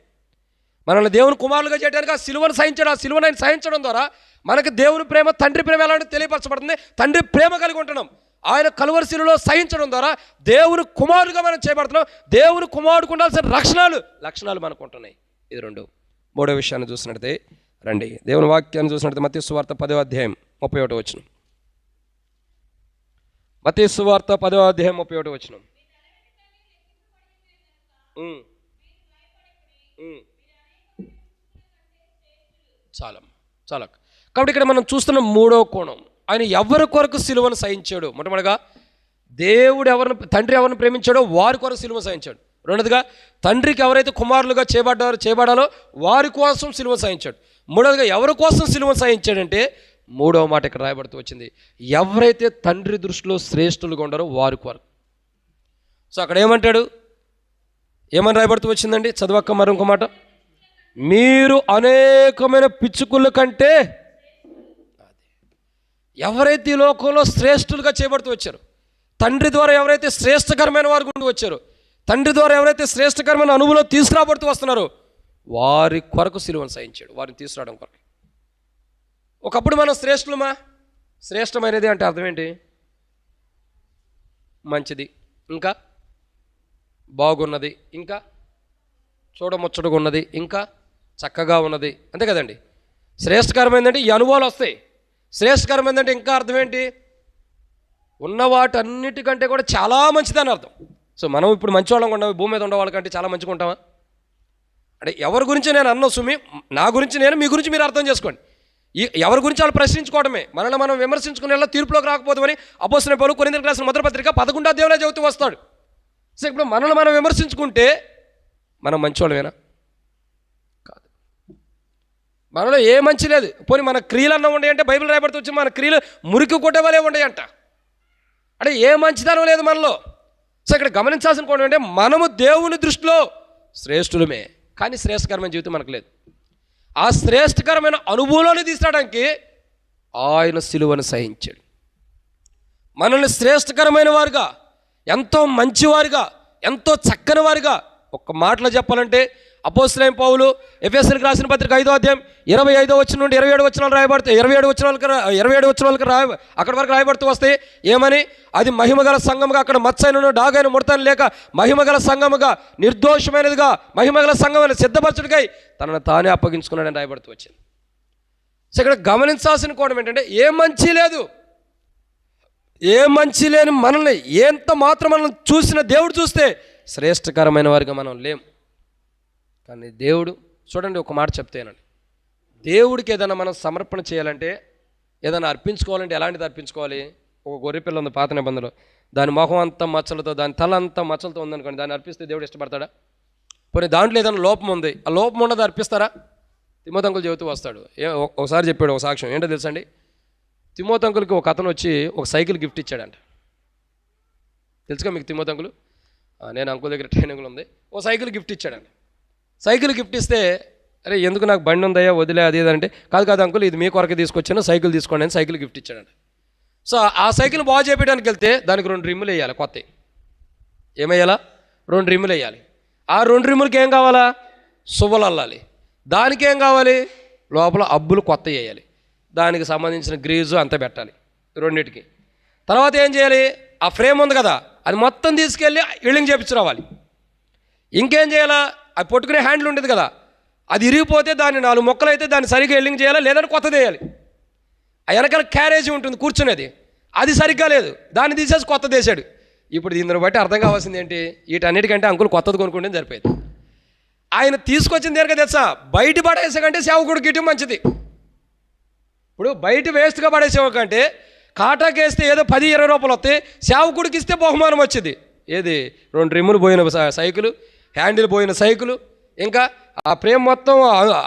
మనల్ని దేవుని కుమారులుగా చేయడానికి ఆ సిలువను సహించాడు. ఆ సిలువను ఆయన సహించడం ద్వారా మనకు దేవుని ప్రేమ, తండ్రి ప్రేమ ఎలాంటి తెలియపరచబడుతుంది. తండ్రి ప్రేమ కలిగి ఉంటున్నాం. ఆయన కలువరి సిలువలో సహించడం ద్వారా దేవుని కుమారులుగా మనం చేయబడుతున్నాం. దేవుని కుమారుడికి ఉండాల్సిన లక్షణాలు మనకు ఉంటున్నాయి. ఇది రెండు. మూడో విషయాన్ని చూసినట్లయితే రండి, దేవుని వాక్యాన్ని చూసినట్లయితే మత్తయి సువార్త 10వ అధ్యాయం 31వ వచనం. మత్తయి సువార్త 10వ అధ్యాయం 31వ వచనం. చాలా కాబట్టి ఇక్కడ మనం చూస్తున్న మూడో కోణం, ఆయన ఎవరి కొరకు సిలువను సహించాడు. మొట్టమొదటిగా తండ్రి ఎవరిని ప్రేమించాడో వారి కొరకు సిలువను సహించాడు. రెండోదిగా తండ్రికి ఎవరైతే కుమారులుగా చేయబడాలో వారి కోసం సిలువను సహించాడు. మూడవదిగా ఎవరి కోసం సిలువను సహించాడంటే మూడవ మాట ఇక్కడ రాయబడుతూ వచ్చింది, ఎవరైతే తండ్రి దృష్టిలో శ్రేష్ఠులుగా ఉండారో వారి కొరకు. సో అక్కడ ఏమని రాయబడుతూ వచ్చిందండి? చదవక్క మరొక మాట, మీరు అనేకమైన పిచ్చుకుల కంటే. ఎవరైతే ఈ లోకంలో శ్రేష్ఠులుగా చేయబడుతూ వచ్చారు, తండ్రి ద్వారా ఎవరైతే శ్రేష్టకరమైన వారి గుండి వచ్చారో, తండ్రి ద్వారా ఎవరైతే శ్రేష్టకరమైన అనుభవం తీసుకురాబడుతూ వస్తున్నారో వారి కొరకు సిలువను సహించాడు, వారిని తీసుకురావడం కొరకు. ఒకప్పుడు మనం శ్రేష్ఠులమా? శ్రేష్టమైనది అంటే అర్థం ఏంటి? మంచిది, ఇంకా బాగున్నది, ఇంకా చూడముచ్చటగా ఉన్నది, ఇంకా చక్కగా ఉన్నది, అంతే కదండి. శ్రేష్టకరమైందంటే ఈ అనుభవాలు వస్తాయి. శ్రేష్టకరమైందంటే ఇంకా అర్థం ఏంటి? ఉన్న వాటన్నిటికంటే కూడా చాలా మంచిదని అర్థం. సో మనం ఇప్పుడు మంచివాళ్ళం ఉంటాం, భూమి మీద ఉండే వాళ్ళకంటే చాలా మంచిగా ఉంటామా? అంటే ఎవరి గురించి నేను అన్న సుమి, నా గురించి నేను, మీ గురించి మీరు అర్థం చేసుకోండి. ఎవరి గురించి వాళ్ళు ప్రశ్నించుకోవడమే, మనల్ని మనం విమర్శించుకునేలా తీర్పులోకి రాకపోతామని అపోస్తలుడైన పౌలు కొరింథీయులకు రాసిన మొదటి పత్రిక 11వ అధ్యాయంలో చెబుతూ వస్తాడు. సో ఇప్పుడు మనల్ని మనం విమర్శించుకుంటే మనం మంచివాళ్ళమేనా? కాదు. మనలో ఏ మంచి లేదు. పోనీ మన క్రియలు అన్న ఉండే అంటే బైబిల్ రాయబడుతూ వచ్చి మన క్రియలు మురికి కొట్టేవాళ్ళే ఉండేయంట. అంటే ఏ మంచితనం లేదు మనలో. సో ఇక్కడ గమనించాల్సిన కూడా అంటే మనము దేవుని దృష్టిలో శ్రేష్ఠులమే, కానీ శ్రేష్టకరమైన జీవితం మనకు లేదు. ఆ శ్రేష్టకరమైన అనుభవంలోనే తీసుకురావడానికి ఆయన సిలువను సహించాడు. మనల్ని శ్రేష్టకరమైన వారుగా, ఎంతో మంచివారుగా, ఎంతో చక్కని వారుగా, ఒక్క మాటలో చెప్పాలంటే అపోస్తలుడైన పౌలు ఎఫెసీయులకు రాసిన పత్రిక 5వ అధ్యాయం 25వ వచనం నుండి 27 వచనాలు రాయబడతాయి. 27 వచనాలకు అక్కడి వరకు రాయబడుతూ వస్తాయి. ఏమని? అది మహిమగల సంఘముగా, అక్కడ మచ్చైనను డాగైన ముడతను లేక మహిమగల సంఘముగా, నిర్దోషమైనదిగా, మహిమగల సంఘమైన సిద్ధపరచుడికై తనను తానే అప్పగించుకున్నాడని రాయబడుతూ వచ్చింది. సో ఇక్కడ గమనించాల్సిన కోణం ఏంటంటే ఏ మంచి లేదు, ఏ మంచి లేని మనల్ని ఎంత మాత్రం మనం చూసిన దేవుడు చూస్తే శ్రేష్టకరమైన వారిగా మనం లేం. కానీ దేవుడు చూడండి, ఒక మాట చెప్తేనండి, దేవుడికి ఏదైనా మనం సమర్పణ చేయాలంటే, ఏదైనా అర్పించుకోవాలంటే ఎలాంటిది అర్పించుకోవాలి? ఒక గొర్రె పిల్ల ఉంది పాత నిబంధనలో, దాని మొహం అంతా మచ్చలతో, దాని తల అంతా మచ్చలతో ఉందనుకోండి, దాన్ని అర్పిస్తే దేవుడు ఇష్టపడతాడా? పోనీ దాంట్లో ఏదైనా లోపం ఉంది, ఆ లోపం ఉన్నది అర్పిస్తారా? తిమోతి చెబుతూ వస్తాడు. ఒకసారి చెప్పాడు ఒక సాక్ష్యం, ఏంటో తెలుసండి. తిమోతి ఒక అతను వచ్చి ఒక సైకిల్ గిఫ్ట్ ఇచ్చాడంట. తెలుసుగా మీకు తిమోతి? నేను అంకుల్ దగ్గర ట్రైనింగ్లో ఉంది. ఓ సైకిల్ గిఫ్ట్ ఇచ్చాడంట. సైకిల్ గిఫ్ట్ ఇస్తే, అరే ఎందుకు, నాకు బండి ఉందయ్యా వదిలే అది ఇదంటే, కాదు అంకుల్ ఇది మీ కొరకు తీసుకొచ్చాను, సైకిల్ తీసుకోండి అని సైకిల్ గిఫ్ట్ ఇచ్చాడంట. సో ఆ సైకిల్ బాగు చేయడానికి వెళ్తే దానికి 2 రిమ్ములు వేయాలి, కొత్త. ఏమయ్యాలా? 2 రిమ్ములు వేయాలి. ఆ 2 రిమ్ములకి ఏం కావాలా? సువ్వలు అల్లాలి. దానికి ఏం కావాలి? లోపల అబ్బులు కొత్త వేయాలి, దానికి సంబంధించిన గ్రీజు అంతా పెట్టాలి రెండింటికి. తర్వాత ఏం చేయాలి? ఆ ఫ్రేమ్ ఉంది కదా, అది మొత్తం తీసుకెళ్ళి ఇళ్ళింగ్ చేపించురావాలి. ఇంకేం చేయాలా? అది పట్టుకునే హ్యాండిల్ ఉంటుంది కదా, అది ఇరిగిపోతే దాన్ని 4 మొక్కలు అయితే దాన్ని సరిగ్గా ఎల్లింగ్ చేయాలా, లేదంటే కొత్తది వేయాలి. ఆ వెనకాల క్యారేజీ ఉంటుంది కూర్చునేది, అది సరిగ్గా లేదు, దాన్ని తీసేసి కొత్తది వేసాడు. ఇప్పుడు దీన్ని బట్టి అర్థం కావాల్సింది ఏంటి? వీటన్నిటికంటే అంకుల్ కొత్తది కొనుక్కుంటే సరిపోయింది. ఆయన తీసుకొచ్చింది దేనికో తెలుసా? బయట పడేసే కంటే సేవకుడికి ఇటు మంచిది. ఇప్పుడు బయట వేస్ట్గా పడేసేవకంటే కాటాకి వేస్తే ఏదో 10-20 రూపాయలు వస్తాయి, సేవకుడికి ఇస్తే బహుమానం వచ్చింది. ఏది? 2 రిమ్ములు పోయిన సైకిలు, హ్యాండిల్ పోయిన సైకిలు, ఇంకా ఆ ప్రేమ మొత్తం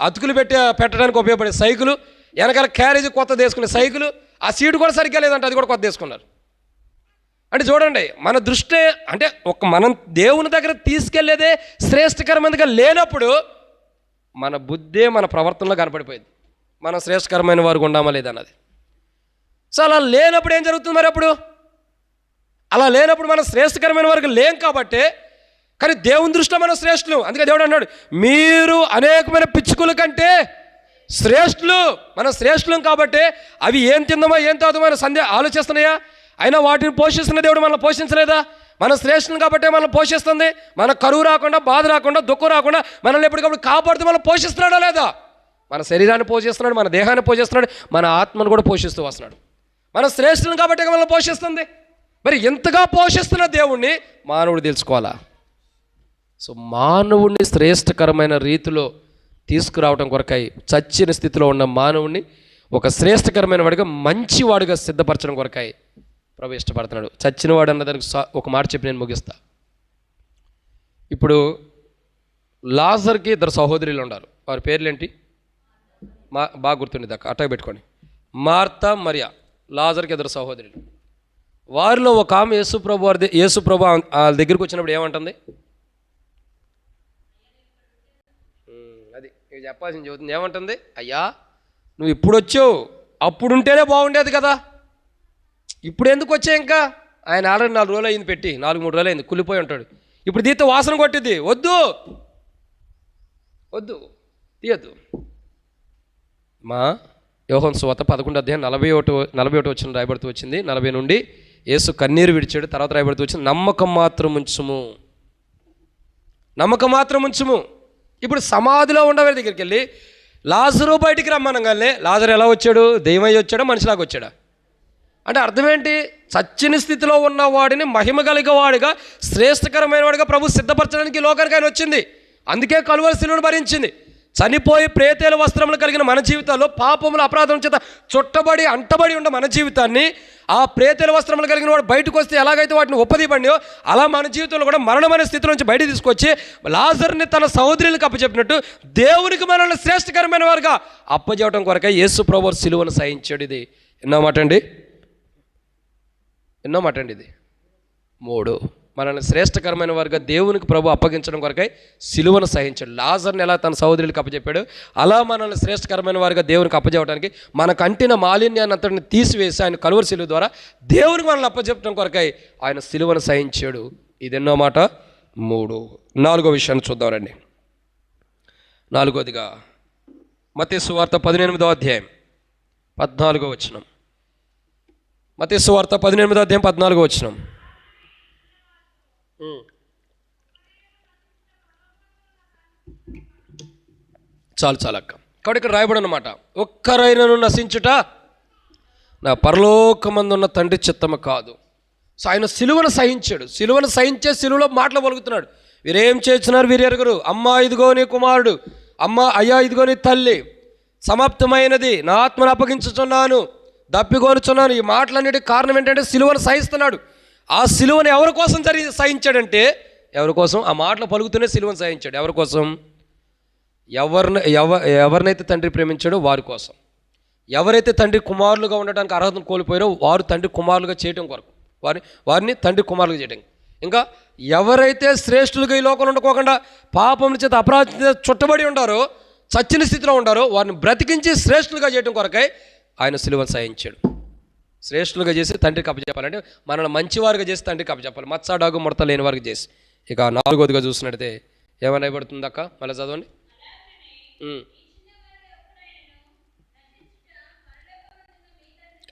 అతుకులు పెట్టడానికి ఉపయోగపడే సైకిలు, వెనకాల క్యారేజ్ కొత్త తీసుకునే సైకిలు, ఆ సీటు కూడా సరిగ్గా లేదంటే అది కూడా కొత్త తీసుకున్నారు. అంటే చూడండి, మన దృష్టి అంటే మనం దేవుని దగ్గర తీసుకెళ్లేదే శ్రేష్టకరమైనదిగా లేనప్పుడు మన బుద్ధే మన ప్రవర్తనలో కనపడిపోయింది, మనం శ్రేష్టకరమైన వారు ఉండామా లేదన్నది. సో అలా లేనప్పుడు ఏం జరుగుతుంది? మరి అప్పుడు అలా లేనప్పుడు మనం శ్రేష్టకరమైన వారికి లేం కాబట్టి, కానీ దేవుని దృష్టిలో మనం శ్రేష్ఠులు. అందుకే దేవుడు అన్నాడు, మీరు అనేకమైన పిచ్చుకుల కంటే శ్రేష్ఠులు. మనం శ్రేష్ఠులం కాబట్టి అవి ఏం తిందామా ఏం తాగుదామా అని ఆలోచిస్తున్నాయా? అయినా వాటిని పోషిస్తున్న దేవుడు మనల్ని పోషించలేదా? మనం శ్రేష్ఠులం కాబట్టి మనల్ని పోషిస్తుంది. మన కరువు రాకుండా, బాధ రాకుండా, దుఃఖం రాకుండా మనల్ని ఎప్పటికప్పుడు కాపాడుతూ మనం పోషిస్తున్నాడా లేదా? మన శరీరాన్ని పోషిస్తున్నాడు, మన దేహాన్ని పోషిస్తున్నాడు, మన ఆత్మను కూడా పోషిస్తూ వస్తున్నాడు. మనం శ్రేష్ఠులం కాబట్టి మనల్ని పోషిస్తుంది. మరి ఎంతగా పోషిస్తున్న దేవుణ్ణి మానవుడు తెలుసుకోవాలా? సో మానవుణ్ణి శ్రేష్టకరమైన రీతిలో తీసుకురావడం కొరకై, చచ్చిన స్థితిలో ఉన్న మానవుణ్ణి ఒక శ్రేష్టకరమైన వాడిగా, మంచివాడిగా సిద్ధపరచడం కొరకై ప్రభు ఇష్టపడుతున్నాడు. చచ్చినవాడు అన్నదానికి ఒక మాట చెప్పి నేను ముగిస్తా. ఇప్పుడు లాజర్కి 2 సహోదరులు ఉన్నారు. వారి పేర్లేంటి? బాగా గుర్తుండేది అక్క, అట్టగా పెట్టుకోండి. మార్తా, మరియా. లాజర్కి 2 సహోదరులు. వారిలో ఒక ఆమె యేసుప్రభు వాళ్ళ దగ్గరికి వచ్చినప్పుడు ఏమంటుంది? అది చెప్పాల్సింది చెబుతుంది. ఏమంటుంది? అయ్యా నువ్వు ఇప్పుడు వచ్చావు, అప్పుడు ఉంటేనే బాగుండేది కదా, ఇప్పుడు ఎందుకు వచ్చావు? ఇంకా ఆయన ఆల్రెడీ 4 రోజులు అయింది పెట్టి, 4-3 రోజులు అయింది, కుళ్ళిపోయి ఉంటాడు. ఇప్పుడు దీంతో వాసన కొట్టిద్ది, వద్దు తీయద్దు. మా యోహాను సువార్త 11:41 వచ్చిన రాయబడుతూ వచ్చింది. 40 నుండి యేసు కన్నీరు విడిచాడు. తర్వాత రాయబడుతూ వచ్చింది, నమ్మకం మాత్రం ఉంచుము. ఇప్పుడు సమాధిలో ఉండవారి దగ్గరికి వెళ్ళి లాజరు బయటికి రమ్మనగానే లాజరు ఎలా వచ్చాడు? దెయ్యమై వచ్చాడా, మనిషిలాగా వచ్చాడా? అంటే అర్థం ఏంటి? చచ్చిన స్థితిలో ఉన్నవాడిని మహిమ కలిగే వాడిగా, శ్రేష్టకరమైన వాడిగా ప్రభు సిద్ధపరచడానికి లోకానికి ఆయన వచ్చింది. అందుకే కలువరి శిలువను భరించింది. చనిపోయి ప్రేతేల వస్త్రములు కలిగిన మన జీవితాల్లో పాపముల అపరాధం చేత చుట్టబడి అంటబడి ఉన్న మన జీవితాన్ని ఆ ప్రేతేల వస్త్రములు కలిగిన వాడు బయటకు వస్తే ఎలాగైతే వాటిని ఒప్పదీపడియో అలా మన జీవితంలో కూడా మరణమైన స్థితి నుంచి బయట తీసుకొచ్చి లాజరుని తన సహోదరులకు అప్పచెప్పినట్టు దేవునికి మనల్ని శ్రేష్టకరమైన వారుగా అప్పచెప్పడం కొరకే యేసు ప్రభువు సిలువను సహించాడు. ఇది ఎన్నో మాట అండి ఇది 3. మనల్ని శ్రేష్టకరమైన వారుగా దేవునికి ప్రభు అప్పగించడం కొరకై సిలువను సహించాడు. లాజర్ని ఎలా తన సహోదరులకు అప్పచెప్పాడు, అలా మనల్ని శ్రేష్టకరమైన వారుగా దేవునికి అప్పచెప్పడానికి మన కంటిన మాలిన్యాన్ని అంతటిని తీసివేసి ఆయన కలువరి సిలువ ద్వారా దేవునికి మనల్ని అప్పచెప్పడం కొరకై ఆయన సిలువను సహించాడు. ఇది ఎన్నో మాట 3. 4వ విషయాన్ని చూద్దాం రండి. 4వదిగా మత్తయి సువార్త 18వ అధ్యాయం 14వ వచనం. మత్తయి సువార్త 18వ అధ్యాయం 14వ వచనం. చాలు అక్క. కాబట్టి ఇక్కడ రాయబడి అన్నమాట, ఒక్కరైనను నశించుట నా పరలోకమందున్న తండ్రి చిత్తము కాదు. సో ఆయన సిలువను సహించాడు. సిలువను సహించే సిలువలో మాటలు పలుకుతున్నాడు. వీరేం చేస్తున్నారు వీరు ఎరుగురు. అమ్మా ఇదిగో నీ కుమారుడు, అమ్మా అయ్యా ఇదిగో నీ తల్లి, సమాప్తమైనది, నా ఆత్మను అప్పగించుచున్నాను, దప్పిగోరుచున్నాను. ఈ మాటలన్నిటికీ కారణం ఏంటంటే సిలువను సహిస్తున్నాడు. ఆ సిలువను ఎవరి కోసం సహించాడంటే, ఎవరి కోసం? ఆ మాటలు పలుకుతూనే సిలువను సహించాడు. ఎవరి కోసం? ఎవరినైతే తండ్రి ప్రేమించాడో వారి కోసం. ఎవరైతే తండ్రి కుమారులుగా ఉండడానికి అర్హతను కోల్పోయారో వారు తండ్రి కుమారులుగా చేయటం కొరకు, వారిని తండ్రి కుమారులుగా చేయటం. ఇంకా ఎవరైతే శ్రేష్ఠులుగా ఈ లోకంలో ఉండకోకుండా పాపం చేత అపరాధం చేత చుట్టబడి ఉంటారో, చచ్చిన స్థితిలో ఉంటారో వారిని బ్రతికించి శ్రేష్ఠులుగా చేయటం కొరకై ఆయన సిలువను సహించాడు. శ్రేష్ఠులుగా చేసి తండ్రికి అప్పచెప్పాలంటే మనల్ని మంచివారుగా చేసి తండ్రికి అప్పచెప్పాలి, మచ్చడాగు ముడత లేని వారికి చేసి. ఇక 4వదిగా చూసినట్టయితే ఏమని అయిపడుతుంది అక్క? మళ్ళీ చదవండి.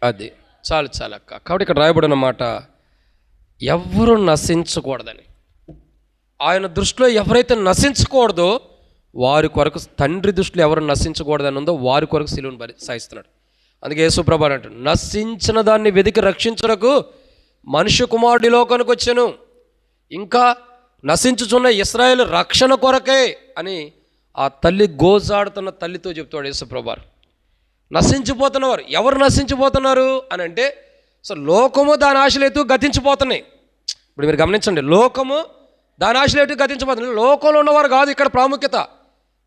అది చాలు అక్క. కాబట్టి ఇక్కడ రాయబడిన మాట ఎవరు నశించకూడదని. ఆయన దృష్టిలో ఎవరైతే నశించకూడదో వారి కొరకు, తండ్రి దృష్టిలో ఎవరు నశించకూడదని ఉందో వారి కొరకు సిలువను సహిస్తున్నాడు. అందుకే యేసు ప్రభువు అంటాడు, నశించిన దాన్ని వెతికి రక్షించుటకు మనుష్య కుమారుడి లోకానికి వచ్చాను, ఇంకా నశించుచున్న ఇశ్రాయేలు రక్షణ కొరకే అని ఆ తల్లి గోజాడుతున్న తల్లితో చెప్తాడు యేసు ప్రభువు. నశించిపోతున్నవారు ఎవరు నశించిపోతున్నారు అని అంటే, సో లోకము దాని ఆశలేతూ గతించిపోతున్నాయి. ఇప్పుడు మీరు గమనించండి, లోకము దాని ఆశలేతూ గతించిపోతున్నాయి. లోకంలో ఉన్నవారు కాదు ఇక్కడ ప్రాముఖ్యత.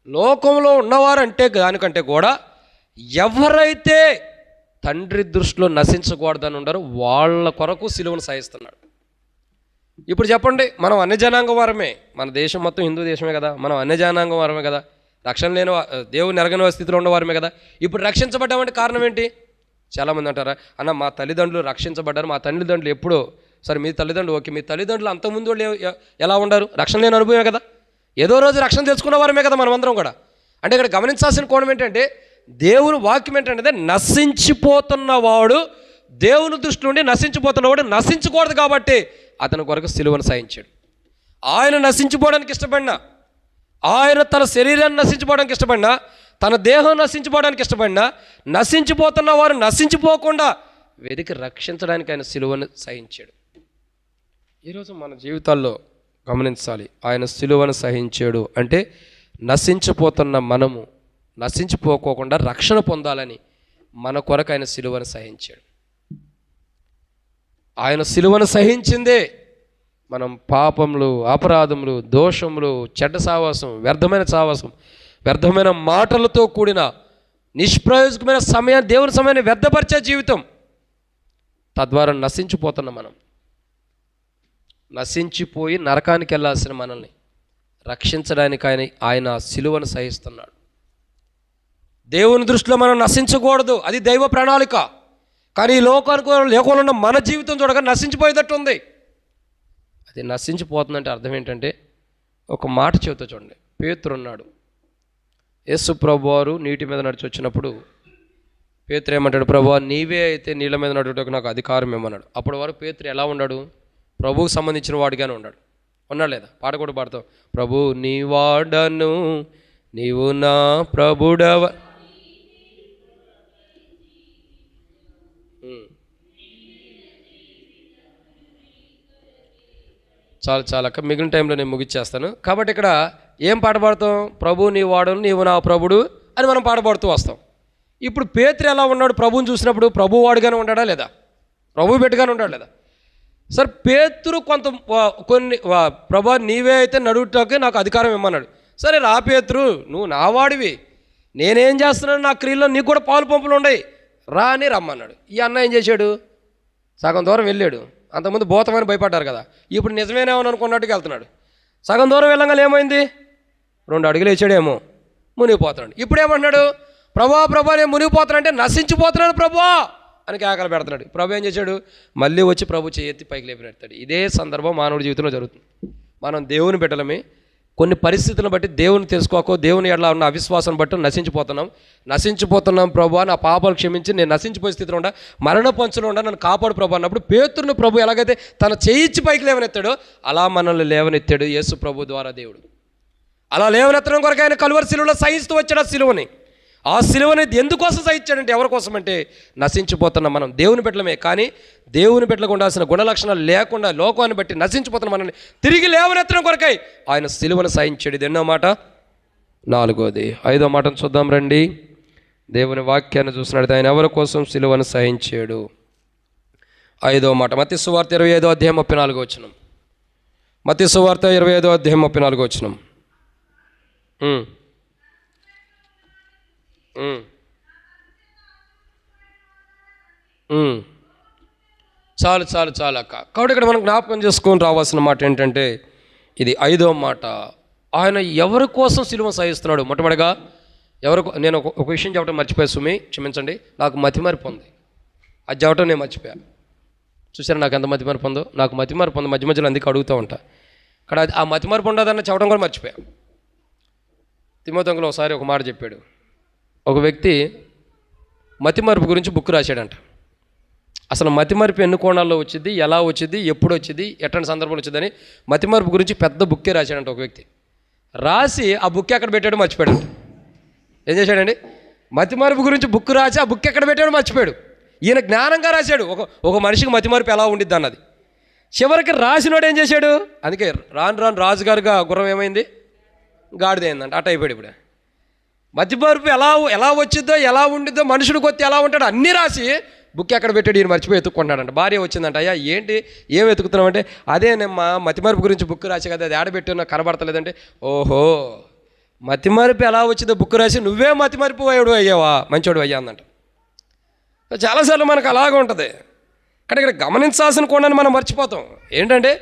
లోకంలో ఉన్నవారు అంటే దానికంటే కూడా ఎవరైతే తండ్రి దృష్టిలో నశించకూడదని ఉండరో వాళ్ళ కొరకు సిలువను సహిస్తున్నాడు. ఇప్పుడు చెప్పండి, మనం అన్ని జనాంగం వారమే, మన దేశం మొత్తం హిందూ దేశమే కదా, మనం అన్ని జనాంగం వారమే కదా, రక్షణ లేని దేవుని ఎరగని స్థితిలో ఉన్నవారమే కదా. ఇప్పుడు రక్షించబడ్డామంటే కారణం ఏంటి? చాలామంది అంటారా, అన్న మా తల్లిదండ్రులు రక్షించబడ్డారు, మా తల్లిదండ్రులు ఎప్పుడో. సరే మీ తల్లిదండ్రులు ఓకే, మీ తల్లిదండ్రులు అంతకుముందు వాళ్ళు ఎలా ఉండారు? రక్షణ లేని అనుభవమే కదా, ఏదో రోజు రక్షణ తెలుసుకున్న వారమే కదా మనమందరం కూడా. అంటే ఇక్కడ గమనించాల్సిన కోణం ఏంటంటే, దేవుని వాక్యం ఏంటంటే నశించిపోతున్నవాడు దేవుని దృష్టి నుండి నశించిపోతున్నవాడు నశించకూడదు కాబట్టి అతని కొరకు సిలువను సహించాడు. ఆయన నశించిపోవడానికి ఇష్టపడినా, ఆయన తన శరీరాన్ని నశించిపోవడానికి ఇష్టపడినా, తన దేహం నశించిపోవడానికి ఇష్టపడినా, నశించిపోతున్న వారు నశించిపోకుండా వెతికి రక్షించడానికి ఆయన సిలువను సహించాడు. ఈరోజు మన జీవితాల్లో గమనించాలి, ఆయన సిలువను సహించాడు అంటే నశించిపోతున్న మనము నశించిపోకోకుండా రక్షణ పొందాలని మన కొరకు ఆయన సిలువను సహించాడు. ఆయన సిలువను సహించిందే మనం పాపములు, అపరాధములు, దోషములు, చెడ్డ సావాసం, వ్యర్థమైన సావాసం, వ్యర్థమైన మాటలతో కూడిన నిష్ప్రయోజకమైన సమయాన్ని, దేవుని సమయాన్ని వ్యర్థపరిచే జీవితం, తద్వారా నశించిపోతున్న మనం, నశించిపోయి నరకానికి వెళ్ళాల్సిన మనల్ని రక్షించడానికి ఆయన సిలువను సహిస్తున్నాడు. దేవుని దృష్టిలో మనం నశించకూడదు, అది దైవ ప్రణాళిక. కానీ ఈ లోకానికి లేకుండా మన జీవితం చూడగా నశించిపోయేటట్టు ఉంది. అది నశించిపోతుందంటే అర్థం ఏంటంటే ఒక మాట చెబుతా చూడండి. పేతురు ఉన్నాడు, యేసు ప్రభువారు నీటి మీద నడిచి వచ్చినప్పుడు పేతురు ఏమంటాడు, ప్రభువా నీవే అయితే నీళ్ళ మీద నడుటకు నాకు అధికారం ఏమన్నాడు. అప్పటి వరకు పేతురు ఎలా ఉన్నాడు? ప్రభువుకు సంబంధించిన వాడిగానే ఉన్నాడు లేదా? పాట కూడా పాడతాం, ప్రభు నీ వాడను నీవు నా ప్రభుడవ. చాలా మిగిలిన టైంలో నేను ముగిచ్చేస్తాను. కాబట్టి ఇక్కడ ఏం పాట పాడతాం? ప్రభు నీ వాడను నీవు నా ప్రభుడు అని మనం పాట పాడుతూ వస్తాం. ఇప్పుడు పేతురు ఎలా ఉన్నాడు? ప్రభువుని చూసినప్పుడు ప్రభు వాడుగానే ఉన్నాడా లేదా? ప్రభు బిడ్డగానే ఉన్నాడు లేదా? సరే, పేతురు కొన్ని ప్రభా నీవే అయితే నడుటకి నాకు అధికారం ఇమ్మన్నాడు. సరే రా పేతురు, నువ్వు నా వాడివి, నేనేం చేస్తున్నాను, నా క్రియల్లో నీకు కూడా పాలు పంపులు ఉన్నాయి, రా అని రమ్మన్నాడు. ఈ అన్న ఏం చేశాడు? సగం దూరం వెళ్ళాడు. అంతకుముందు భూతమని భయపడ్డారు కదా, ఇప్పుడు నిజమేనేమని అనుకున్నట్టుగా వెళ్తున్నాడు. సగం దూరం వెళ్ళంగా ఏమైంది? 2 అడుగులు వేసాడేమో, మునిగిపోతున్నాడు. ఇప్పుడు ఏమంటున్నాడు? ప్రభా నేను మునిగిపోతానంటే నశించిపోతున్నాను ప్రభా అని కేకలు పెడుతున్నాడు. ప్రభు ఏం చేశాడు? మళ్ళీ వచ్చి ప్రభు చేయెత్తి పైకి లేపినెడతాడు. ఇదే సందర్భం మానవుడి జీవితంలో జరుగుతుంది. మనం దేవుని బిడ్డలమే, కొన్ని పరిస్థితులను బట్టి దేవుని తెలుసుకోక దేవుని ఎడల ఉన్న అవిశ్వాసం బట్టి నశించిపోతున్నాం ప్రభు, నా పాపాలు క్షమించి నేను నశించిపోయే స్థితిలో ఉండా, మరణ పంచులో ఉండా, నన్ను కాపాడు ప్రభు అన్నప్పుడు పేతురును ప్రభు ఎలాగైతే తన చేయిచ్చి పైకి లేవనెత్తాడో అలా మనల్ని లేవనెత్తాడు యేసు ప్రభు ద్వారా దేవుడు. అలా లేవనెత్తడం కొరకు ఆయన కలువరి శిలువలో సహిస్తూ వచ్చాడు. ఆ శిలువని ఎందుకోసం సహించాడంటే ఎవరి కోసం అంటే నశించిపోతున్నాం మనం, దేవుని బిడ్డలమే. కానీ దేవుని బిడ్డలకు ఉండాల్సిన గుణలక్షణాలు లేకుండా లోకాన్ని బట్టి నశించిపోతున్న మనల్ని తిరిగి లేవనెత్తడం కొరకై ఆయన శిలువను సహించాడు. ఇది ఎన్నో మాట? 4వది. 5వ మాటను చూద్దాం రండి. దేవుని వాక్యాన్ని చూసినట్టు ఆయన ఎవరి కోసం శిలువను సహించాడు? 5వ మాట మత్తయి సువార్త 25వ అధ్యాయం 34వ వచనం. మత్తయి సువార్త 25వ అధ్యాయం 34వ వచనం. చాలు అక్క. కాబట్టి ఇక్కడ మనం జ్ఞాపకం చేసుకొని రావాల్సిన మాట ఏంటంటే ఇది 5వ మాట. ఆయన ఎవరి కోసం సిలువ సహిస్తున్నాడు? మొట్టమొదటిగా నేను ఒక విషయం చెప్పడం మర్చిపోయా, సుమి క్షమించండి, నాకు మతిమరుపు ఉంది. అది చెప్పడం నేను మర్చిపోయా. చూసారా నాకు ఎంత మతిమరుపు ఉందో? నాకు మతిమరుపు ఉంది, మధ్యలో అందుకే అడుగుతూ ఉంటా. ఇక్కడ ఆ మతిమరుపు ఉండదని చెప్పడం కూడా మర్చిపోయా. తిమోతిలో ఒకసారి ఒక మాట చెప్పాడు. ఒక వ్యక్తి మతిమరుపు గురించి బుక్ రాశాడంట. అసలు మతిమరుపు ఎన్ని కోణాల్లో వచ్చింది, ఎలా వచ్చింది, ఎప్పుడు వచ్చింది, ఎట్లాంటి సందర్భంలో వచ్చిందని మతిమరుపు గురించి పెద్ద బుక్కే రాశాడంట ఒక వ్యక్తి. రాసి ఆ బుక్ ఎక్కడ పెట్టాడో మర్చిపోయాడు. ఏం చేశాడండి? మతిమరుపు గురించి బుక్ రాసి ఆ బుక్ ఎక్కడ పెట్టాడో మర్చిపోయాడు. ఈయన జ్ఞానంగా రాశాడు ఒక మనిషికి మతిమరుపు ఎలా ఉండిద్ది అన్నది. చివరికి రాసినోడు ఏం చేశాడు? అందుకే రాను రాజుగారుగా గుర్రం ఏమైంది? గాడిదైందంట. అట్ట అయిపోయాడు. ఇప్పుడు మతిమరుపు ఎలా వచ్చిద్దో, ఎలా ఉండిద్దో, మనుషుడు కొత్త ఎలా ఉంటాడో అన్నీ రాసి బుక్ ఎక్కడ పెట్టాడు ఈయన మర్చిపోయి ఎత్తుక్కుంటాడంట. భార్య వచ్చిందంట, అయ్యా ఏంటి ఏం ఎత్తుకుతున్నావు అంటే, అదేనమ్మా మతిమరుపు గురించి బుక్ రాసి కదా, అది ఆడబెట్టి నాకు కనబడతలేదంటే, ఓహో మతిమరుపు ఎలా వచ్చిందో బుక్ రాసి నువ్వే మతిమరుపు అయ్యావా, మంచోడు అయ్యా అందంట. చాలాసార్లు మనకు అలాగే ఉంటుంది. కానీ ఇక్కడ గమనించాల్సిన కోణాన్ని మనం మర్చిపోతాం. ఏంటంటే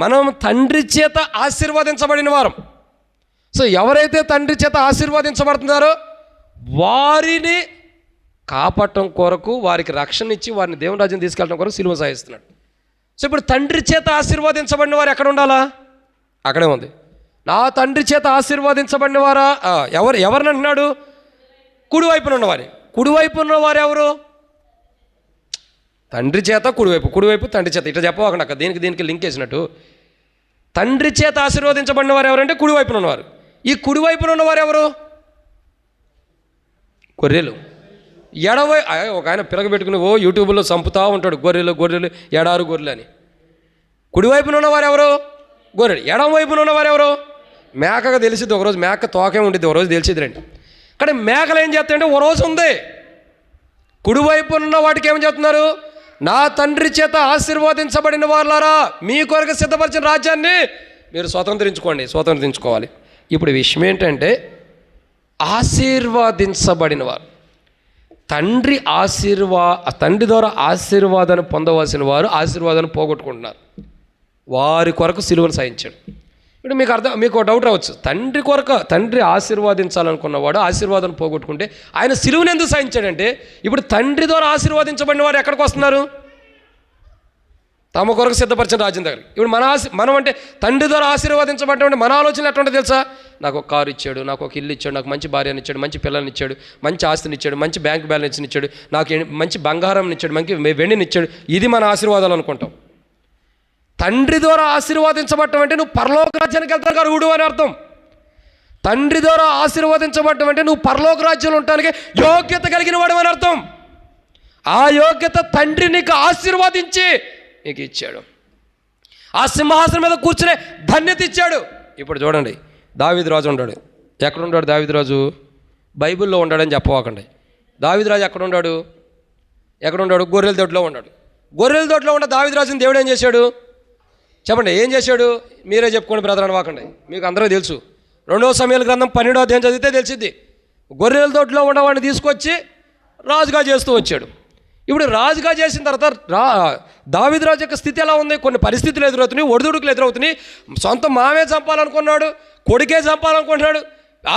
మనం తండ్రి చేత ఆశీర్వదించబడిన వారం. సో ఎవరైతే తండ్రి చేత ఆశీర్వదించబడుతున్నారో వారిని కాపాడటం కొరకు, వారికి రక్షణ ఇచ్చి వారిని దేవుని రాజ్యం తీసుకెళ్ళడం కొరకు సిలువ సాగిస్తున్నాడు. సో ఇప్పుడు తండ్రి చేత ఆశీర్వదించబడిన వారు ఎక్కడ ఉండాలా? అక్కడే ఉంది. నా తండ్రి చేత ఆశీర్వదించబడిన వారా ఎవరిని అంటున్నాడు? కుడివైపున ఉన్నవారి. కుడివైపు ఉన్నవారు ఎవరు? తండ్రి చేత కుడివైపు తండ్రి చేత. ఇట్లా చెప్పవాకండి అక్క, దీనికి లింక్ వేసినట్టు. తండ్రి చేత ఆశీర్వదించబడిన వారు ఎవరంటే కుడివైపున ఉన్నవారు. ఈ కుడివైపున ఉన్నవారు ఎవరు? గొర్రెలు. ఒక ఆయన పిలగబెట్టుకుని యూట్యూబ్లో చంపుతూ ఉంటాడు, గొర్రెలు ఎడారు గొర్రెలు అని. కుడివైపున ఉన్నవారు ఎవరు? గొర్రెలు. ఎడమ వైపున ఉన్నవారు ఎవరు? మేకగా తెలిసిద్ది ఒకరోజు, మేక తోకే ఉంటుంది ఒకరోజు తెలిసిద్ది రండి. కానీ మేకలు ఏం చేస్తాయంటే ఓ రోజు ఉంది. కుడివైపున ఉన్న వాటికి ఏం చేస్తున్నారు? నా తండ్రి చేత ఆశీర్వదించబడిన వాళ్ళారా, మీ కొరకు సిద్ధపరిచిన రాజ్యాన్ని మీరు స్వతంత్రించుకోవాలి. ఇప్పుడు విషయం ఏంటంటే ఆశీర్వదించబడిన వారు, తండ్రి ద్వారా ఆశీర్వాదాన్ని పొందవలసిన వారు ఆశీర్వాదాన్ని పోగొట్టుకుంటున్నారు. వారి కొరకు సిలువను సహించాడు. ఇప్పుడు మీకు డౌట్ రావచ్చు, తండ్రి ఆశీర్వాదించాలనుకున్నవాడు ఆశీర్వాదం పోగొట్టుకుంటే ఆయన సిలువను ఎందుకు సహించాడంటే, ఇప్పుడు తండ్రి ద్వారా ఆశీర్వాదించబడిన వారు ఎక్కడికి వస్తున్నారు? తమ కొరకు సిద్ధపరిచిన రాజ్యం దగ్గరికి. ఇప్పుడు మనం అంటే తండ్రి ద్వారా ఆశీర్వాదించబడ్డామంటే మన ఆలోచనలు ఎట్లా ఉంటుంది తెలుసా? నాకు ఒక కారు ఇచ్చాడు, నాకు ఒక ఇల్లు ఇచ్చాడు, నాకు మంచి భార్యని ఇచ్చాడు, మంచి పిల్లల్ని ఇచ్చాడు, మంచి ఆస్తిని ఇచ్చాడు, మంచి బ్యాంక్ బ్యాలెన్స్ని ఇచ్చాడు, నాకు మంచి బంగారం ఇచ్చాడు, మంచి వెండిని ఇచ్చాడు. ఇది మన ఆశీర్వాదాలు అనుకుంటాం. తండ్రి ద్వారా ఆశీర్వాదించబడటం అంటే నువ్వు పరలోక రాజ్యానికి వెళ్తాను అర్హుడు అని అర్థం. తండ్రి ద్వారా ఆశీర్వాదించబడటం అంటే నువ్వు పరలోక రాజ్యంలో ఉండటానికి యోగ్యత కలిగిన వాడు అని అర్థం. ఆ యోగ్యత తండ్రి నీకు ఆశీర్వాదించి నీకు ఇచ్చాడు. ఆ సింహాసనం మీద కూర్చునే ధన్యత ఇచ్చాడు. ఇప్పుడు చూడండి, దావీదు రాజు ఉన్నాడు. ఎక్కడ ఉన్నాడు దావీదు రాజు? బైబిల్లో ఉన్నాడని చెప్పవాకండి. దావీదు రాజు ఎక్కడ ఉన్నాడు? గొర్రెల దొడ్లో ఉన్నాడు. గొర్రెల దొడ్లో ఉన్న దావీదు రాజుని దేవుడు ఏం చేశాడు చెప్పండి? ఏం చేశాడు? మీరే చెప్పుకోండి బ్రదర్ అని వాకండి. మీకు అందరూ తెలుసు. 2వ సమూయేలు గ్రంథం 12వ అధ్యాయం చదివితే తెలిసిద్ది. గొర్రెల దొడ్లో ఉన్నవాడిని తీసుకొచ్చి రాజుగా చేస్తూ వచ్చాడు. ఇప్పుడు రాజుగా చేసిన తర్వాత దావీదు రాజు యొక్క స్థితి ఎలా ఉంది? కొన్ని పరిస్థితులు ఎదురవుతున్నాయి, ఒడిదుడుకులు ఎదురవుతున్నాయి. సొంత మామే చంపాలనుకున్నాడు, కొడుకే చంపాలనుకుంటున్నాడు,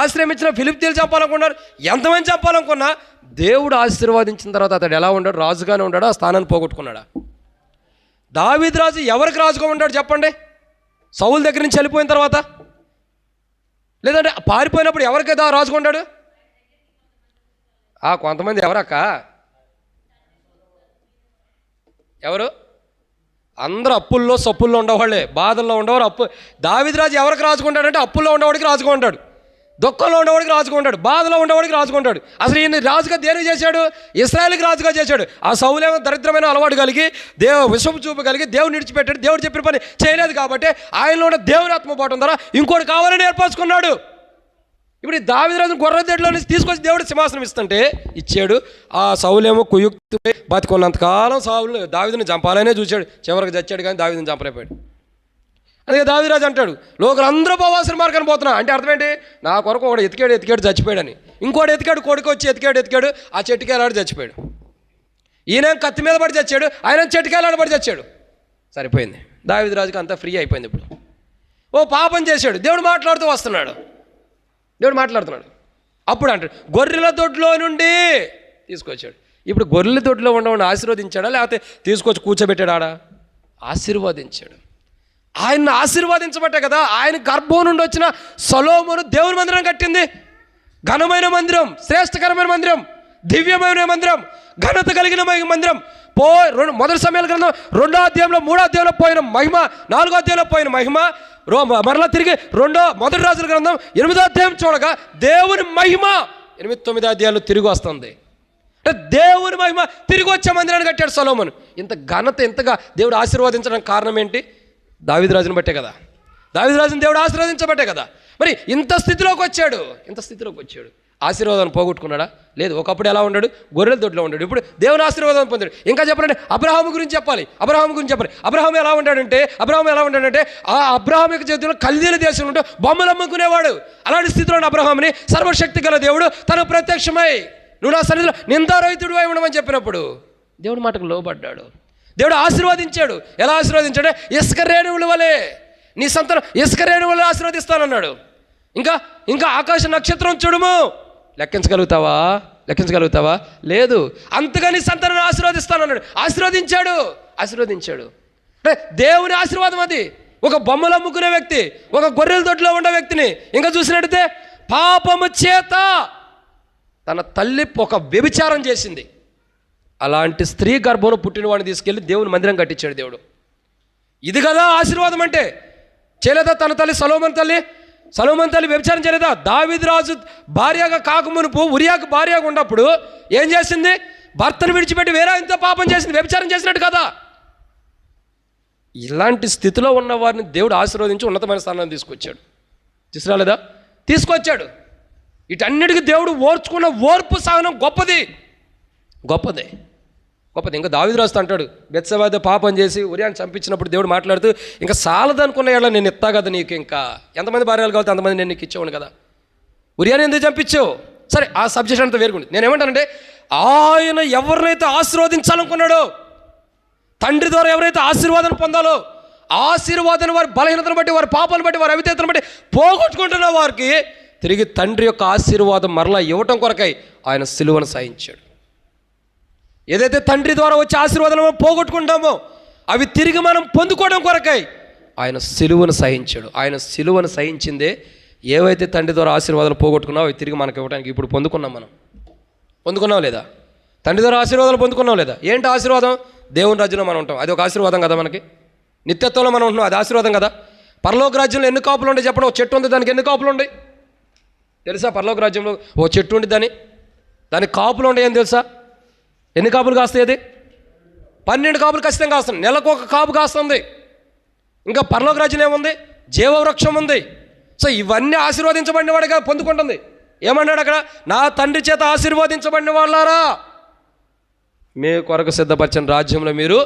ఆశ్రయం ఇచ్చిన ఫిలిష్తీయులు చంపాలనుకున్నాడు, ఎంతమంది చంపాలనుకున్నా దేవుడు ఆశీర్వాదించిన తర్వాత అతడు ఎలా ఉన్నాడు? రాజుగానే ఉన్నాడు. ఆ స్థానాన్ని పోగొట్టుకున్నాడా? దావీదు రాజు ఎవరికి రాజుగా ఉన్నాడు చెప్పండి? సౌలు దగ్గర నుంచి వెళ్ళిపోయిన తర్వాత, లేదంటే పారిపోయినప్పుడు ఎవరికి రాజుగా ఉన్నాడు? కొంతమంది ఎవరక్క? ఎవరు? అందరూ అప్పుల్లో సప్పుల్లో ఉండేవాళ్ళే, బాధల్లో ఉండేవారు. దావీదు రాజు ఎవరికి రాజుకుంటాడంటే అప్పుల్లో ఉండేవాడికి రాజుగా ఉంటాడు, దుఃఖంలో ఉండేవాడికి రాజుగా ఉంటాడు, బాధలో ఉండేవాడికి రాజుగా ఉంటాడు. అసలు ఈయన రాజుగా దేనికి చేశాడు? ఇశ్రాయేలుకి రాజుగా చేశాడు. ఆ సౌలేమో దరిద్రమైన అలవాటు కలిగి విషపు చూపు కలిగి దేవుని విడిచిపెట్టాడు. దేవుడు చెప్పిన పని చేయలేదు కాబట్టి ఆయనలో ఉన్న దేవుని ఆత్మపోవడం ద్వారా ఇంకోటి కావాలని ఏర్పరచుకున్నాడు. ఇప్పుడు ఈ దావీదు రాజును గొర్రెల దొడ్లో నుంచి తీసుకొచ్చి దేవుడు సింహాసనం ఇస్తుంటే ఇచ్చాడు. ఆ సౌలేమో కుయుక్తి బతికున్నంతకాలం దావీదుని చంపాలనే చూశాడు. చివరికి చచ్చాడు కానీ దావీదుని చంపలేకపోయాడు. అందుకే దావీదు రాజు అంటాడు, లోకలందరూ పోవాల్సిన మార్గాన్ని పోతున్నా అంటే అర్థం ఏంటి? నా కొరకు ఒకడు ఎతికాడు చచ్చిపోయాడని. ఇంకోటి ఎతికాడు, కొడుకు వచ్చి ఎతికాడు ఆ చెట్టుకేలాడు చచ్చిపోయాడు. ఈయన కత్తి మీద పడి చచ్చాడు, ఆయన చెట్టుకేలాడు పడి చచ్చాడు. సరిపోయింది. దావీదు రాజుకి అంతా ఫ్రీ అయిపోయింది. ఇప్పుడు పాపం చేశాడు, దేవుడు మాట్లాడుతున్నాడు. అప్పుడు అంటాడు గొర్రెల దొడ్లో నుండి తీసుకొచ్చాడు. ఇప్పుడు గొర్రెల దొడ్లో ఉండవాడిని ఆశీర్వదించాడా లేకపోతే తీసుకొచ్చి కూర్చోబెట్టాడా? ఆశీర్వదించాడు. ఆయన్ని ఆశీర్వదించబట్టే కదా ఆయన గర్భం నుండి వచ్చిన సొలొమోను దేవుని మందిరం కట్టింది. ఘనమైన మందిరం, శ్రేష్టకరమైన మందిరం, దివ్యమైన మందిరం, ఘనత కలిగిన మందిరం. మొదటి సమూయేలు గ్రంథం 2వ అధ్యాయంలో 3వ అధ్యాయంలో పోయిన మహిమ, 4వ అధ్యాయంలో పోయిన మహిమ మరలా తిరిగి మొదటి రాజుల గ్రంథం 8వ అధ్యాయం చూడగా దేవుని మహిమ 8-9 అధ్యాయాలు తిరిగి వస్తుంది. అంటే దేవుని మహిమ తిరిగి వచ్చే మందిరాన్ని కట్టాడు సొలొమోను. ఇంత ఘనత ఇంతగా దేవుడు ఆశీర్వదించడానికి కారణం ఏంటి? దావీదు రాజుని బట్టే కదా. దావీదు రాజుని దేవుడు ఆశీర్వదించబట్టే కదా. మరి ఇంత స్థితిలోకి వచ్చాడు. ఆశీర్వాదాన్ని పోగొట్టుకున్నాడా? లేదు. ఒకప్పుడు ఎలా ఉన్నాడు? గొర్రెల దొడ్లో ఉన్నాడు. ఇప్పుడు దేవుని ఆశీర్వాదాన్ని పొందాడు. ఇంకా చెప్పాలంటే అబ్రహాము గురించి చెప్పాలి. అబ్రహాము ఎలా ఉంటాడంటే ఆ అబ్రహాము యొక్క చేతిలో కల్దీల దేశంలో ఉంటూ బొమ్మలు అమ్ముకునేవాడు. అలాంటి స్థితిలో అబ్రహాముని సర్వశక్తి గల దేవుడు తనకు ప్రత్యక్షమై నువ్వు నా సన్నిధిలో నిందారహితుడు అయి ఉండమని చెప్పినప్పుడు దేవుడి మాటకు లోబడ్డాడు. దేవుడు ఆశీర్వదించాడు. ఎలా ఆశీర్వదించాడు? ఇసుక రేణువుల వలె నీ సంతానం ఇసుక రేణువులు ఆశీర్వదిస్తానన్నాడు. ఇంకా ఆకాశ నక్షత్రం చూడుము, లెక్కించగలుగుతావా? లేదు. అంతగా నీ సంతానాన్ని ఆశీర్వదిస్తానన్నాడు. ఆశీర్వదించాడు. అంటే దేవుని ఆశీర్వాదం అది. ఒక బొమ్మలు అమ్ముకునే వ్యక్తి, ఒక గొర్రెల దొడ్లో ఉండే వ్యక్తిని ఇంకా చూసినట్టయితే పాపము చేత తన తల్లి ఒక వ్యభిచారం చేసింది. అలాంటి స్త్రీ గర్భంలో పుట్టిన వాడిని తీసుకెళ్ళి దేవుని మందిరం కట్టించాడు దేవుడు. ఇది కదా ఆశీర్వాదం అంటే. చేయలేదా తన తల్లి సొలొమోను తల్లి వ్యభిచారం చేయలేదా? దావీదు రాజు భార్యగా కాకమునుపు ఉరియాకు భార్యగా ఉన్నప్పుడు ఏం చేసింది? భర్తను విడిచిపెట్టి వేరే ఇంత పాపం చేసింది, వ్యభిచారం చేసినట్టు కదా. ఇలాంటి స్థితిలో ఉన్న వారిని దేవుడు ఆశీర్వదించి ఉన్నతమైన స్థానాన్ని తీసుకొచ్చాడు. తీసుకొచ్చాడు. వీటన్నిటికీ దేవుడు ఓర్చుకున్న ఓర్పు సహనం గొప్పది. ఇంకా దావీదు రాజు అంటాడు, బెత్షెబా పాపం చేసి ఉరియాని చంపించినప్పుడు దేవుడు మాట్లాడుతూ ఇంకా సాలదనుకున్న ఏళ్ళ నేను ఇస్తా కదా నీకు, ఇంకా ఎంతమంది భార్యలు కావాలి అంతమంది నేను నీకు ఇచ్చేవాడు కదా, ఉరియాని ఎందుకు చంపించావు? సరే ఆ సబ్జెక్ట్ అంతా వేరుకుంది. నేనేమంటానంటే ఆయన ఎవరినైతే ఆశీర్వదించాలనుకున్నాడో, తండ్రి ద్వారా ఎవరైతే ఆశీర్వాదం పొందాలో ఆశీర్వాదాన్ని వారి బలహీనతను బట్టి, వారి పాపాలను బట్టి, వారి అవిధేయతను బట్టి పోగొట్టుకుంటున్న వారికి తిరిగి తండ్రి యొక్క ఆశీర్వాదం మరలా ఇవ్వటం కొరకై ఆయన సిలువను సహించాడు. ఏదైతే తండ్రి ద్వారా వచ్చే ఆశీర్వాదాలు మనం పోగొట్టుకుంటామో అవి తిరిగి మనం పొందుకోవడం కొరకై ఆయన సిలువను సహించాడు. ఆయన సిలువను సహించిందే ఏవైతే తండ్రి ద్వారా ఆశీర్వాదాలు పోగొట్టుకున్నావు అవి తిరిగి మనకు ఇవ్వడానికి ఇప్పుడు పొందుకున్నాం. మనం పొందుకున్నాం లేదా? తండ్రి ద్వారా ఆశీర్వాదాలు పొందుకున్నాం లేదా? ఏంటి ఆశీర్వాదం? దేవుని రాజ్యంలో మనం ఉంటాం, అది ఒక ఆశీర్వాదం కదా. మనకి నిత్యత్వంలో మనం ఉంటున్నాం, అది ఆశీర్వాదం కదా. పరలోక రాజ్యంలో ఎన్ని కాపులు ఉంటాయి చెప్పండి? ఒక చెట్టు ఉంది, దానికి ఎన్ని కాపులు ఉంటాయి తెలుసా? పరలోక రాజ్యంలో ఓ చెట్టు ఉంది, దానికి కాపులు ఉంటాయి అని తెలుసా? ఎన్ని కాపులు కాస్తాయి? అది 12 కాపులు ఖచ్చితంగా కాస్తుంది. నెలకు ఒక కాపు కాస్తుంది. ఇంకా పరలోక రాజ్యం ఏముంది? జీవవృక్షం ఉంది. సో ఇవన్నీ ఆశీర్వదించబడిన వాడిగా పొందుకుంటుంది. ఏమన్నాడు అక్కడ? నా తండ్రి చేత ఆశీర్వదించబడిన వాళ్ళారా, మీ కొరకు సిద్ధపరిచిన రాజ్యంలో మీరు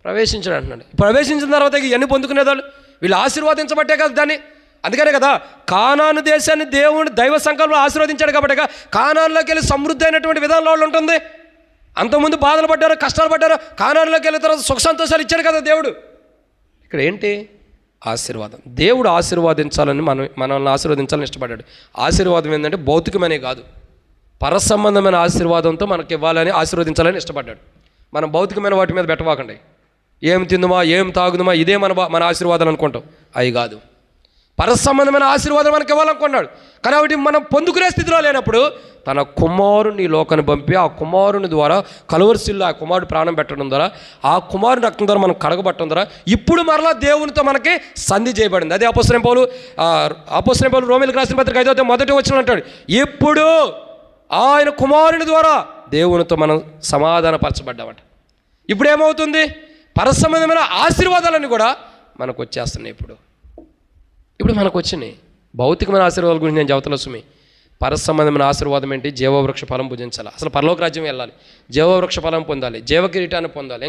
ప్రవేశించడం అంటున్నాడు. ప్రవేశించిన తర్వాత ఇవన్నీ పొందుకునేవాళ్ళు వీళ్ళు ఆశీర్వదించబట్టే కదా దాన్ని. అందుకనే కదా కానాను దేశాన్ని దేవుని దైవ సంకల్పంలో ఆశీర్వదించాడు కాబట్టి కానానులోకి వెళ్ళి సమృద్ధి అయినటువంటి విధానంలో వాళ్ళు ఉంటుంది. అంతకుముందు బాధలు పడ్డారు, కష్టాలు పడ్డారు, కానానులోకి వెళ్ళిన తర్వాత సుఖ సంతోషాలు ఇచ్చాడు కదా దేవుడు. ఇక్కడ ఏంటి? ఆశీర్వాదం. దేవుడు ఆశీర్వాదించాలని మనల్ని ఆశీర్వదించాలని ఇష్టపడ్డాడు. ఆశీర్వాదం ఏంటంటే భౌతికమనే కాదు, పరసంబంధమైన ఆశీర్వాదంతో మనకి ఇవ్వాలని ఆశీర్వదించాలని ఇష్టపడ్డాడు. మనం భౌతికమైన వాటి మీద పెట్టవాకండి. ఏం తిందుమా, ఏం తాగుదుమా, ఇదే మన ఆశీర్వాదాలు అనుకుంటాం. అవి కాదు, పరసంబంధమైన ఆశీర్వాదం మనకి ఇవ్వాలనుకున్నాడు. కానీ అవి మనం పొందుకునే స్థితిలో లేనప్పుడు తన కుమారుని లోకాన్ని పంపి ఆ కుమారుని ద్వారా కలువరిశిల్లో ఆ కుమారుడు ప్రాణం పెట్టడం ద్వారా, ఆ కుమారుని రక్తం ద్వారా మనం కడగబట్టడం ద్వారా ఇప్పుడు మరలా దేవునితో మనకి సంధి చేయబడింది. అదే అపోస్తలుడైన పౌలు రోమీయులకు రాసిన పత్రిక 5వ మొదటి వచనం అంటాడు, ఇప్పుడు ఆయన కుమారుని ద్వారా దేవునితో మనం సమాధానపరచబడ్డామట. ఇప్పుడు ఏమవుతుంది? పరసంబంధమైన ఆశీర్వాదాలన్నీ కూడా మనకు వచ్చేస్తున్నాయి. ఇప్పుడు మనకు వచ్చినాయి. భౌతికమైన ఆశీర్వాదాల గురించి నేను చెబుతున్నా సుమి. పరసంబంధమైన ఆశీర్వాదం ఏంటి? జీవవృక్ష ఫలం భుజించాలి. అసలు పరలోక రాజ్యం వెళ్ళాలి, జీవవృక్ష ఫలం పొందాలి, జీవ కిరీటాన్ని పొందాలి,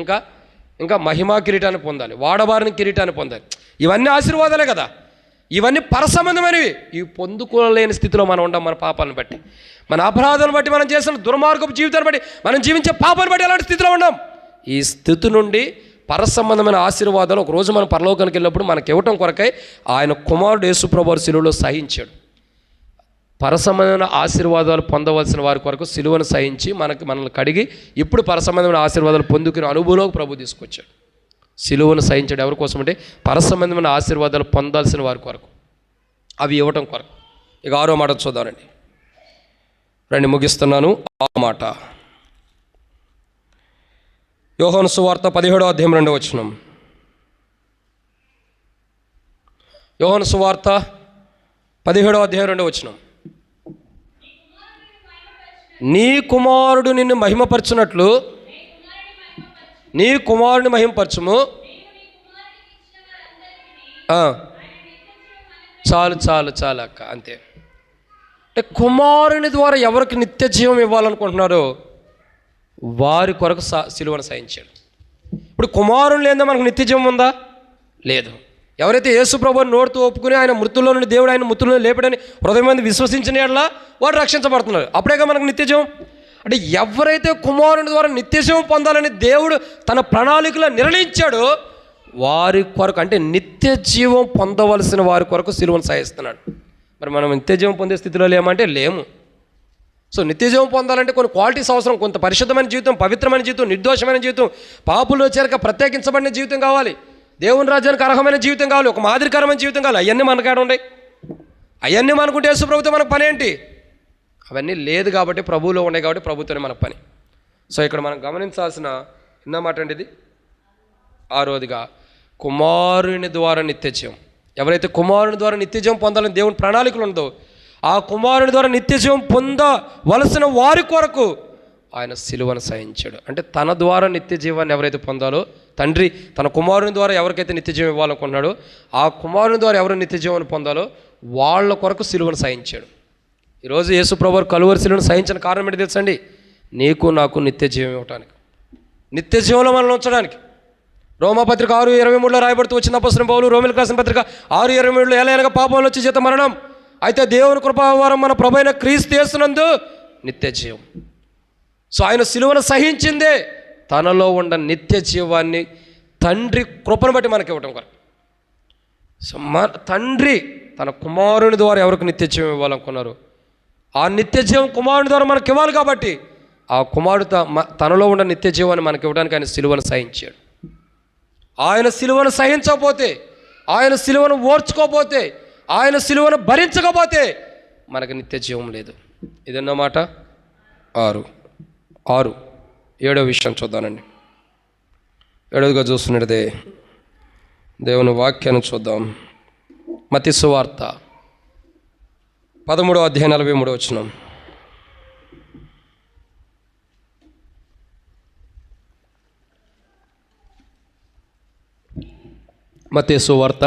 ఇంకా మహిమా కిరీటాన్ని పొందాలి, వాడబారిన కిరీటాన్ని పొందాలి. ఇవన్నీ ఆశీర్వాదాలే కదా. ఇవన్నీ పరసంబంధమైనవి. ఇవి పొందుకోలేని స్థితిలో మనం ఉంటాం. మన పాపాలను బట్టి, మన అపరాధాలను బట్టి, మనం చేసిన దుర్మార్గపు జీవితాన్ని బట్టి, మనం జీవించే పాపాన్ని బట్టి అలాంటి స్థితిలో ఉన్నాం. ఈ స్థితి నుండి పరసంబంధమైన ఆశీర్వాదాలు ఒకరోజు మనం పరలోకానికి వెళ్ళినప్పుడు మనకి ఇవ్వటం కొరకై ఆయన కుమారుడు యేసు ప్రభువు సిలువలో సహించాడు. పరసంబంధమైన ఆశీర్వాదాలు పొందవలసిన వారి కొరకు సిలువను సహించి మనల్ని కడిగి ఇప్పుడు పరసంబంధమైన ఆశీర్వాదాలు పొందుకునే అనుభవంలోకి ప్రభు తీసుకొచ్చాడు. సిలువను సహించాడు ఎవరి కోసం అంటే పరసంబంధమైన ఆశీర్వాదాలు పొందాల్సిన వారి కొరకు, అవి ఇవ్వటం కొరకు. ఇక 6వ మాట చూద్దామండి. రండి, ముగిస్తున్నాను. 6వ మాట యోహాను సువార్త 17వ అధ్యాయం 2వ వచనం. యోహాను సువార్త 17వ అధ్యాయం 2వ వచనం. నీ కుమారుడు నిన్ను మహిమపరచునట్లు నీ కుమారుని మహిమపరచుము. చాలు అక్క, అంతే. అంటే కుమారుని ద్వారా ఎవరికి నిత్య జీవం ఇవ్వాలనుకుంటున్నారో వారి కొరకు సిలువను సహించాడు. ఇప్పుడు కుమారుని లేదా మనకు నిత్య జీవం ఉందా? లేదు. ఎవరైతే యేసు ప్రభువుని నోటితో ఒప్పుకుని ఆయన మృతుల్లో నుండి దేవుడు ఆయన మృతుల్లో లేపడని హృదయం మంది విశ్వసించిన యెడల వారు రక్షించబడుతున్నారు. అప్పుడేగా మనకు నిత్య జీవం. అంటే ఎవరైతే కుమారుని ద్వారా నిత్య జీవం పొందాలని దేవుడు తన ప్రణాళికలో నిర్ణయించాడో వారి కొరకు, అంటే నిత్య జీవం పొందవలసిన వారి కొరకు సిలువను సహిస్తున్నాడు. మరి మనం నిత్య జీవం పొందే స్థితిలో లేమంటే లేము. సో నిత్య జీవం పొందాలంటే కొన్ని క్వాలిటీస్ అవసరం. కొంత పరిశుద్ధమైన జీవితం, పవిత్రమైన జీవితం, నిర్దోషమైన జీవితం, పాపుల్లో చేరక ప్రత్యేకించబడిన జీవితం కావాలి, దేవుని రాజ్యానికి అర్హమైన జీవితం కావాలి, ఒక మాదిరికరమైన జీవితం కావాలి. అవన్నీ మనకాడ ఉన్నాయి. అవన్నీ మనకుంటే యేసు ప్రభుతో మనకు పని ఏంటి? అవన్నీ లేదు కాబట్టి ప్రభువులో ఉన్నాయి కాబట్టి ప్రభుత్వమే మన పని. సో ఇక్కడ మనం గమనించాల్సిన మాట అండి ఇది. 6వదిగా కుమారుని ద్వారా నిత్యజీవం. ఎవరైతే కుమారుని ద్వారా నిత్యజీవం పొందాలని దేవుని ప్రణాళికలు ఉందో ఆ కుమారుని ద్వారా నిత్యజీవం పొందవలసిన వారి కొరకు ఆయన సిలువను సహించాడు. అంటే తన ద్వారా నిత్య జీవాన్ని ఎవరైతే పొందాలో, తండ్రి తన కుమారుని ద్వారా ఎవరికైతే నిత్యజీవం ఇవ్వాలనుకున్నాడో ఆ కుమారుని ద్వారా ఎవరు నిత్యజీవాన్ని పొందాలో వాళ్ళ కొరకు సిలువను సహించాడు. ఈరోజు యేసు ప్రభువు కలువరి సిలువను సహించిన కారణం ఏంటి తెలుసండి? నీకు నాకు నిత్య జీవం ఇవ్వటానికి, నిత్య జీవంలో మనల్ని ఉంచడానికి. రోమాపత్రిక 6:23 రాయబడుతూ వచ్చిన అపోస్తలుడైన పౌలు రోమీయులకు రాసిన పత్రిక 6:23 ఎలాగనగా పాపంలో వచ్చి జీత మరణం, అయితే దేవుని కృపావరం మన ప్రభువైన క్రీస్తు యేసునందు నిత్య జీవం. సో ఆయన సిలువను సహించిందే తనలో ఉన్న నిత్య జీవాన్ని తండ్రి కృపను బట్టి మనకి ఇవ్వటం కొరకు. సో తండ్రి తన కుమారుని ద్వారా ఎవరికి నిత్యజీవం ఇవ్వాలనుకున్నారు, ఆ నిత్యజీవం కుమారుని ద్వారా మనకి ఇవ్వాలి కాబట్టి ఆ కుమారుడు తనలో ఉన్న నిత్యజీవాన్ని మనకి ఇవ్వడానికి ఆయన సిలువను సహించాడు. ఆయన సిలువను సహించకపోతే, ఆయన సిలువను ఓర్చుకోకపోతే, ఆయన సిలువను భరించకపోతే మనకు నిత్యజీవం లేదు. ఇదన్నమాట 6. 7వ విషయం చూద్దానండి. 7వదిగా చూస్తున్నదే దేవుని వాక్యాన్ని చూద్దాం. మత్తయి సువార్త 13వ అధ్యాయం 43వ వచనం. మత్తయి సువార్త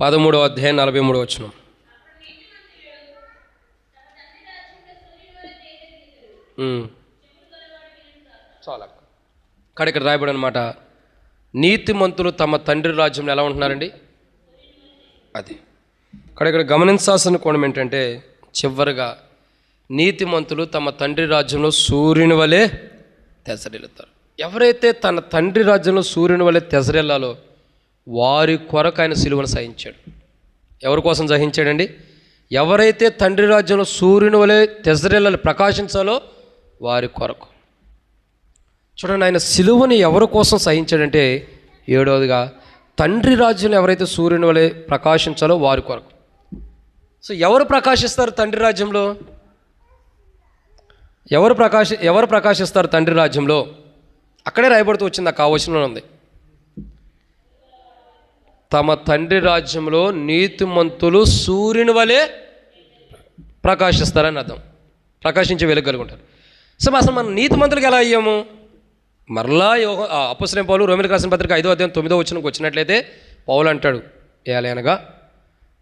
13వ అధ్యాయం 43వ వచనం. చాలా ఇక్కడ రాయబడి అనమాట, నీతిమంతులు తమ తండ్రి రాజ్యంలో ఎలా ఉంటున్నారండి. అది ఇక్కడ గమనించాల్సిన కోణం ఏంటంటే, చివరిగా నీతిమంతులు తమ తండ్రి రాజ్యంలో సూర్యుని వలె తెసరెళ్తారు. ఎవరైతే తన తండ్రి రాజ్యంలో సూర్యుని వలె తెసరెళ్లాలో వారి కొరకు ఆయన సిలువను సహించాడు. ఎవరి కోసం సహించాడండి? ఎవరైతే తండ్రి రాజ్యంలో సూర్యుని వలె తెసరెళ్ళాలి, ప్రకాశించాలో వారి కొరకు. చూడండి, ఆయన సిలువని ఎవరి కోసం సహించాడంటే, 7వదిగా తండ్రి రాజ్యంలో ఎవరైతే సూర్యుని వలె ప్రకాశించాలో వారి కొరకు. సో ఎవరు ప్రకాశిస్తారు తండ్రి రాజ్యంలో? ఎవరు ప్రకాశిస్తారు తండ్రి రాజ్యంలో? అక్కడే రాయబడుతూ వచ్చింది, ఆ కావచనంలో ఉంది. తమ తండ్రి రాజ్యంలో నీతిమంతులు సూర్యుని వలె ప్రకాశిస్తారని అర్థం. ప్రకాశించే వెలుగు కలిగి ఉంటారు. సో అసలు మనం నీతిమంతులకు ఎలా అయ్యాము? మరలా అపొస్తలుడైన పౌలు రోమీయులకు రాసిన పత్రిక 5వ అధ్యాయం 9వ వచనంకి వచ్చినట్లయితే పౌలు అంటాడు, ఏలయనగా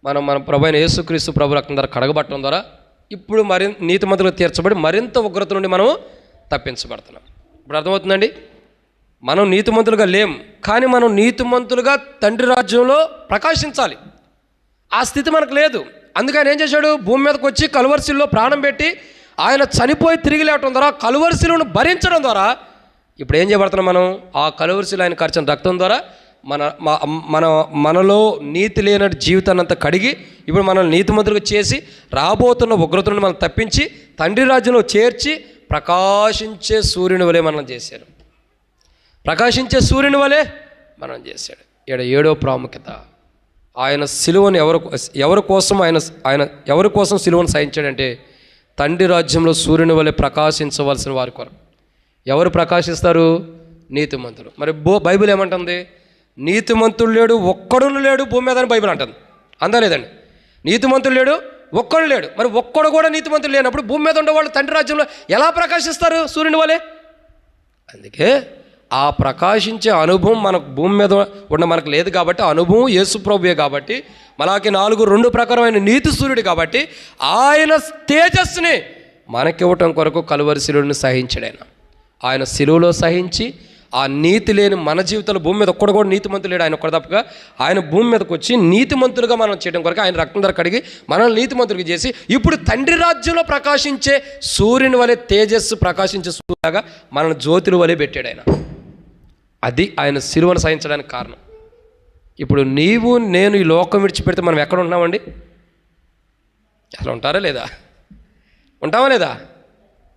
మన ప్రభు అయిన యేసుక్రీస్తు ప్రభు రక్తం ద్వారా కడగబట్టడం ద్వారా ఇప్పుడు నీతిమంతులకు తీర్చబడి మరింత ఉగ్రత నుండి మనము తప్పించబడుతున్నాం. ఇప్పుడు అర్థమవుతుందండి. మనం నీతిమంతులుగా లేం, కానీ మనం నీతిమంతులుగా తండ్రి రాజ్యంలో ప్రకాశించాలి. ఆ స్థితి మనకు లేదు. అందుకని ఏం చేశాడు? భూమి మీదకి వచ్చి కలువరి శిలువలో ప్రాణం పెట్టి ఆయన చనిపోయి తిరిగి లేవటం ద్వారా, కలువరి శిలువను భరించడం ద్వారా ఇప్పుడు ఏం చేయబడుతున్నాం మనం? ఆ కలువరి శిలువ ఆయన ఖర్చిన రక్తం ద్వారా మనలో నీతి లేని జీవితాన్ని అంతా కడిగి ఇప్పుడు మనల్ని నీతిమంతులుగా చేసి రాబోతున్న ఉగ్రతను మనం తప్పించి తండ్రి రాజ్యంలో చేర్చి ప్రకాశించే సూర్యుని వలె మనం చేశారు. ప్రకాశించే సూర్యుని వలె మనం చేశాడు. ఇక్కడ 7వ ప్రాముఖ్యత, ఆయన సిలువను ఎవరి కోసం సిలువను సహించాడంటే, తండ్రి రాజ్యంలో సూర్యుని వలె ప్రకాశించవలసిన వారి కొరకు. ఎవరు ప్రకాశిస్తారు? నీతిమంతులు. మరి బైబిల్ ఏమంటుంది? నీతిమంతుడు లేడు, ఒక్కడును లేడు భూమి మీద అని బైబిల్ అంటుంది. అందా లేదండి? నీతిమంతుడు లేడు, ఒక్కడు లేడు. మరి ఒక్కడు కూడా నీతిమంతుడు లేనప్పుడు భూమి మీద ఉండేవాళ్ళు తండ్రి రాజ్యంలో ఎలా ప్రకాశిస్తారు సూర్యుని వలె? అందుకే ఆ ప్రకాశించే అనుభవం మనకు భూమి మీద మనకు లేదు కాబట్టి, అనుభవం యేసు ప్రభువే కాబట్టి, మలాకి 4:2 ప్రకారమైన నీతి సూర్యుడు కాబట్టి ఆయన తేజస్సుని మనకివ్వటం కొరకు కలువరి శిలువను సహించాడు. ఆయన శిలువలో సహించి ఆ నీతి లేని మన జీవితంలో భూమి మీద ఒక్కడు కూడా నీతిమంతులు లేడు, ఆయన ఒక్కడ తప్పగా ఆయన భూమి మీదకి వచ్చి నీతిమంతులుగా మనం చేయడం కొరకు ఆయన రక్తం ధర కడిగి మనల్ని నీతిమంతులుగా చేసి ఇప్పుడు తండ్రి రాజ్యంలో ప్రకాశించే సూర్యుని వలె తేజస్సు ప్రకాశించే సూర్యులాగా మనల్ని జ్యోతుల వలె పెట్టాడు ఆయన. అది ఆయన సిలువను సహించడానికి కారణం. ఇప్పుడు నీవు నేను ఈ లోకం విడిచిపెడితే మనం ఎక్కడ ఉన్నామండి? అసలు ఉంటారా లేదా? ఉంటావా లేదా?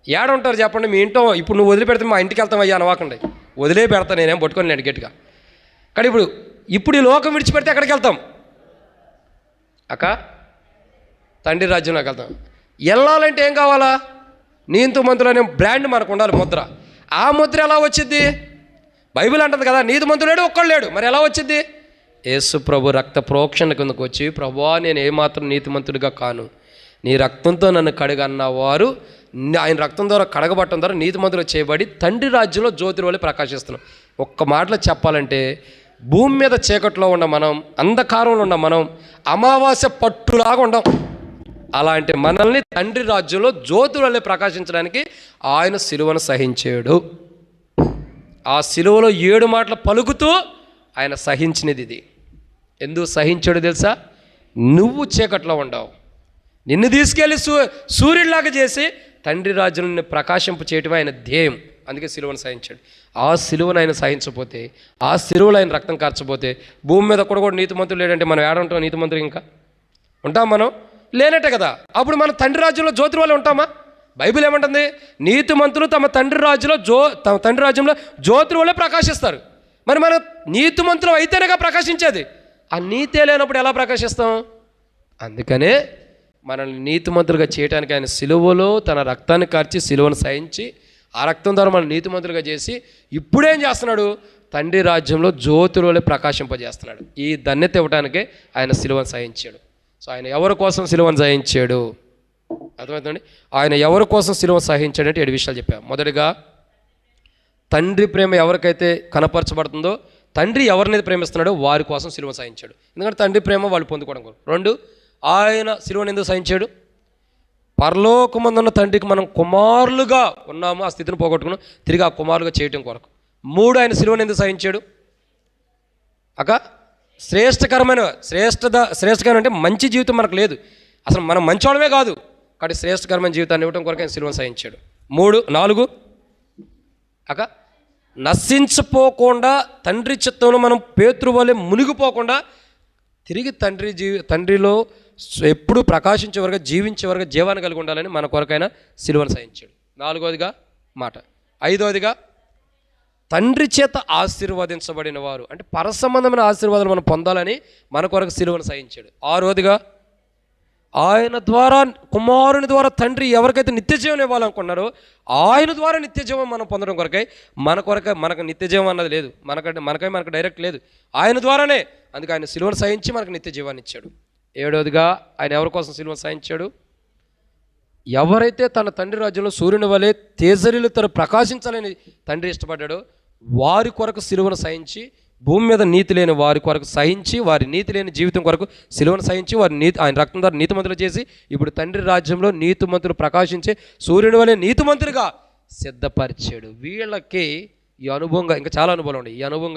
ఏడ ఉంటారు చెప్పండి? మీ ఇంట్లో ఇప్పుడు నువ్వు వదిలిపెడితే మా ఇంటికి వెళ్తాం అయ్యా అనవాకండి. వదిలే పెడతా, నేనేం పట్టుకొని నేను గట్టిగా. కానీ ఇప్పుడు ఈ లోకం విడిచిపెడితే ఎక్కడికి వెళ్తాం అక్క? తండ్రి రాజ్యంలోకి వెళ్తాం. వెళ్ళాలంటే ఏం కావాలా? నీతిమంతులు అనే బ్రాండ్ మనకు ఉండాలి, ముద్ర. ఆ ముద్ర ఎలా వచ్చింది? బైబిల్ అంటుంది కదా, నీతిమంతుడు లేడు, ఒక్కడు లేడు. మరి ఎలా వచ్చింది? యేసు ప్రభు రక్త ప్రోక్షణ కిందకు వచ్చి, ప్రభువా నేను ఏమాత్రం నీతిమంతుడిగా కాను, నీ రక్తంతో నన్ను కడగన్నవారు ఆయన రక్తం ద్వారా కడగబట్టడం ద్వారా నీతిమంతులు చేయబడి తండ్రి రాజ్యంలో జ్యోతి వలె ప్రకాశిస్తున్నాం. ఒక్క మాటలో చెప్పాలంటే, భూమి మీద చీకట్లో ఉన్న మనం, అంధకారంలో ఉన్న మనం అమావాస్య పట్టులాగా ఉండం. అలాంటి మనల్ని తండ్రి రాజ్యంలో జ్యోతి వలె ప్రకాశించడానికి ఆయన సిలువను సహించాడు. ఆ సిలువలో 7 మాటలు పలుకుతూ ఆయన సహించినది ఇది. ఎందుకు సహించాడు తెలుసా? నువ్వు చీకట్లో ఉండవు, నిన్ను తీసుకెళ్ళి సూర్యుడిలాగా చేసి తండ్రి రాజ్యంలో ప్రకాశింప చేయటం ఆయన ధ్యేయం. అందుకే సిలువను సహించాడు. ఆ సిలువను ఆయన సహించకపోతే, ఆ సిలువలో ఆయన రక్తం కార్చపోతే, భూమి మీద కూడా నీతిమంతులు లేడంటే మనం ఏడ ఉంటాం? నీతిమంతులు ఇంకా ఉంటాం? మనం లేనట్టే కదా. అప్పుడు మన తండ్రి రాజ్యంలో జ్యోతి వల్ల ఉంటామా? బైబిల్ ఏమంటుంది? నీతిమంతులు తమ తండ్రి రాజ్యంలో జ్యోతి వల్లే ప్రకాశిస్తారు. మరి మనం నీతిమంతులు అయితేనేగా ప్రకాశించేది. ఆ నీతే లేనప్పుడు ఎలా ప్రకాశిస్తాం? అందుకనే మనల్ని నీతిమంతులుగా చేయడానికి ఆయన సిలువలో తన రక్తాన్ని కార్చి సిలువను సహించి, ఆ రక్తం ద్వారా మనం నీతిమంతులుగా చేసి, ఇప్పుడేం చేస్తున్నాడు? తండ్రి రాజ్యంలో జ్యోతిలోనే ప్రకాశింపజేస్తున్నాడు. ఈ ధన్యత ఇవ్వడానికే ఆయన సిలువను సహించాడు. సో ఆయన ఎవరి కోసం సిలువను సహించాడు? అర్థమవుతుందండి? ఆయన ఎవరి కోసం సిలువను సహించాడంటే 7 విషయాలు చెప్పాం. మొదటిగా, తండ్రి ప్రేమ ఎవరికైతే కనపరచబడుతుందో, తండ్రి ఎవరినైతే ప్రేమిస్తున్నాడో వారి కోసం సిలువ సహించాడు. ఎందుకంటే తండ్రి ప్రేమ వాళ్ళు పొందుకోవడం కొరకు. 2, ఆయన సిలువను ఎందుకు సహించాడు? పరలోకమందున్న తండ్రికి మనం కుమారులుగా ఉన్నాము, ఆ స్థితిని పోగొట్టుకున్నాం, తిరిగి ఆ కుమారులుగా చేయటం కొరకు. 3, ఆయన సిలువను ఎందుకు సహించాడు? శ్రేష్టకరమైన అంటే మంచి జీవితం మనకు లేదు, అసలు మనం మంచోడమే కాదు, కాబట్టి శ్రేష్టకరమైన జీవితాన్ని ఇవ్వడం కొరకు ఆయన సిలువను సహించాడు. 4, నశించిపోకుండా తండ్రి చిత్తంలో మనం పేతురు వలె మునిగిపోకుండా తిరిగి తండ్రిలో ఎప్పుడు ప్రకాశించే వరకు, జీవించే వరకు జీవాన్ని కలిగి ఉండాలని మన కొరకైనా సిలువను సహించాడు. 4వదిగా మాట. 5వదిగా, తండ్రి చేత ఆశీర్వదించబడిన వారు అంటే పరసంబంధమైన ఆశీర్వాదాలు మనం పొందాలని మన కొరకు సిలువను సహించాడు. 6వదిగా, ఆయన ద్వారా, కుమారుని ద్వారా తండ్రి ఎవరికైతే నిత్యజీవం ఇవ్వాలనుకున్నారో ఆయన ద్వారా నిత్యజీవం మనం పొందడం కొరకై మనకు నిత్యజీవం అన్నది లేదు, మనకు డైరెక్ట్ లేదు, ఆయన ద్వారానే. అందుకే ఆయన సిలువను సహించి మనకు నిత్యజీవాన్ని ఇచ్చాడు. 7వదిగా, ఆయన ఎవరి కోసం సిలువను సహించాడు? ఎవరైతే తన తండ్రి రాజ్యంలో సూర్యుని వలె తేజరిల్లుతారో, ప్రకాశించాలని తండ్రి ఇష్టపడ్డాడో వారి కొరకు సిలువను సహించి, భూమి మీద నీతి లేని వారి కొరకు సహించి, వారి నీతి లేని జీవితం కొరకు సిలువను సహించి, ఆయన రక్తం ద్వారా నీతిమంతులు చేసి, ఇప్పుడు తండ్రి రాజ్యంలో నీతిమంతులు ప్రకాశించే సూర్యుని వలె నీతిమంతులుగా సిద్ధపరిచాడు. వీళ్ళకి ఈ అనుభవంగా ఇంకా చాలా అనుభవాలు ఉన్నాయి. ఈ అనుభవం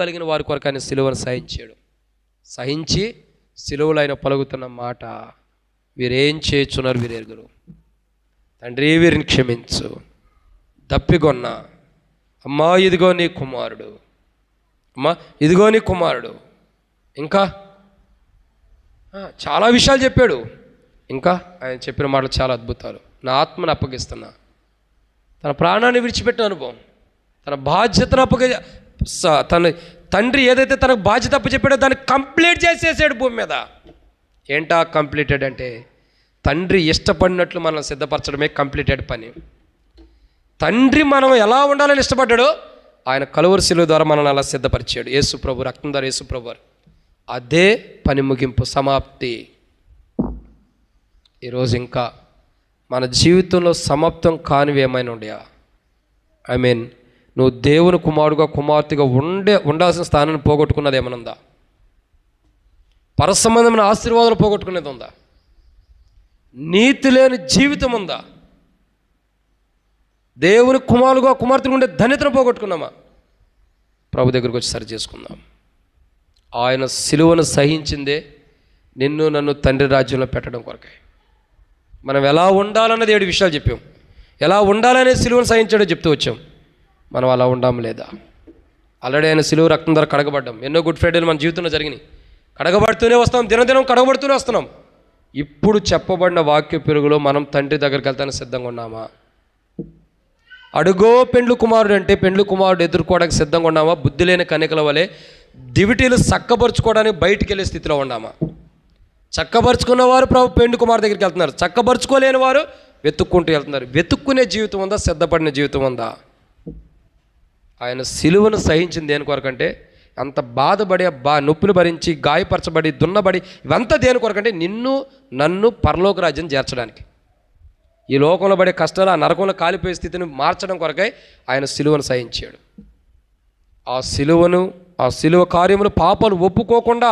కలిగిన వారి కొరకు ఆయన సిలువను సహించాడు. సహించి సిలువలో ఆయన పలుకుతున్న మాట, వీరేం చేయుచున్నారు వీరెరుగరు, తండ్రి వీరిని క్షమించు, దప్పిగొన్నా, అమ్మా ఇదిగో నీ కుమారుడు, అమ్మా ఇదిగో నీ కుమారుడు. ఇంకా చాలా విషయాలు చెప్పాడు. ఇంకా ఆయన చెప్పిన మాటలు చాలా అద్భుతాలు. నా ఆత్మను అప్పగిస్తున్నా, తన ప్రాణాన్ని విడిచిపెట్టిన అనుభవం, తన బాధ్యతను తన తండ్రి ఏదైతే తనకు బాధ్యత అప్పచెప్పాడో దాన్ని కంప్లీట్ చేసేసాడు భూమి మీద. ఏంటా కంప్లీటెడ్ అంటే, తండ్రి ఇష్టపడినట్లు మనం సిద్ధపరచడమే కంప్లీటెడ్ పని. తండ్రి మనం ఎలా ఉండాలని ఇష్టపడ్డాడో ఆయన కలువరి శిలువ ద్వారా మనల్ని అలా సిద్ధపరిచాడు. యేసు ప్రభు రక్తం ద్వారా, యేసు ప్రభు అదే పని ముగింపు, సమాప్తి. ఈరోజు ఇంకా మన జీవితంలో సమాప్తం కానివి ఏమైనా ఉండయా? నువ్వు దేవుని కుమారుడుగా, కుమార్తెగా ఉండాల్సిన స్థానాన్ని పోగొట్టుకున్నది ఏమైనా ఉందా? పరసంబంధమైన ఆశీర్వాదాలు పోగొట్టుకునేది ఉందా? నీతి లేని జీవితం ఉందా? దేవుని కుమారుడుగా, కుమార్తెగా ఉండే ధన్యతను పోగొట్టుకున్నామా? ప్రభు దగ్గరికి వచ్చి సరి చేసుకుందాం. ఆయన సిలువను సహించిందే నిన్ను నన్ను తండ్రి రాజ్యంలో పెట్టడం కొరకే. మనం ఎలా ఉండాలన్నది 7 విషయాలు చెప్పాం. ఎలా ఉండాలనే సిలువను సహించాడో చెప్తూ వచ్చాం. మనం అలా ఉండాము లేదా? ఆల్రెడీ ఆయన సిలువ రక్తం ద్వారా కడగబడ్డాం. ఎన్నో గుడ్ ఫ్రైడేలు మన జీవితంలో జరిగినాయి. కడగబడుతూనే వస్తాం, దినదినం కడగబడుతూనే వస్తున్నాం. ఇప్పుడు చెప్పబడిన వాక్య పెరుగులో మనం తండ్రి దగ్గరికి వెళ్తానికి సిద్ధంగా ఉన్నామా? అడుగో పెండ్లు కుమారుడు అంటే పెండ్లు కుమారుడు ఎదుర్కోవడానికి సిద్ధంగా ఉన్నామా? బుద్ధి లేని కన్యకల వలె దివిటీలు చక్కబరుచుకోవడానికి బయటికి వెళ్ళే స్థితిలో ఉన్నామా? చక్కబరుచుకున్న వారు ప్రభు పెండ్లు కుమారు దగ్గరికి వెళ్తున్నారు, చక్కబరుచుకోలేని వారు వెతుక్కుంటూ వెళ్తున్నారు. వెతుక్కునే జీవితం ఉందా? సిద్ధపడిన జీవితం ఉందా? ఆయన సిలువను సహించింది దేని కొరకంటే, అంత బాధపడి నొప్పులు భరించి, గాయపరచబడి, దున్నబడి, ఇవంతా దేని కొరకంటే నిన్ను నన్ను పరలోక రాజ్యం చేర్చడానికి. ఈ లోకంలో పడే కష్టాలు, ఆ నరకంలో కాలిపోయే స్థితిని మార్చడం కొరకై ఆయన సిలువను సహించాడు. ఆ సిలువ కార్యములు, పాపాలు ఒప్పుకోకుండా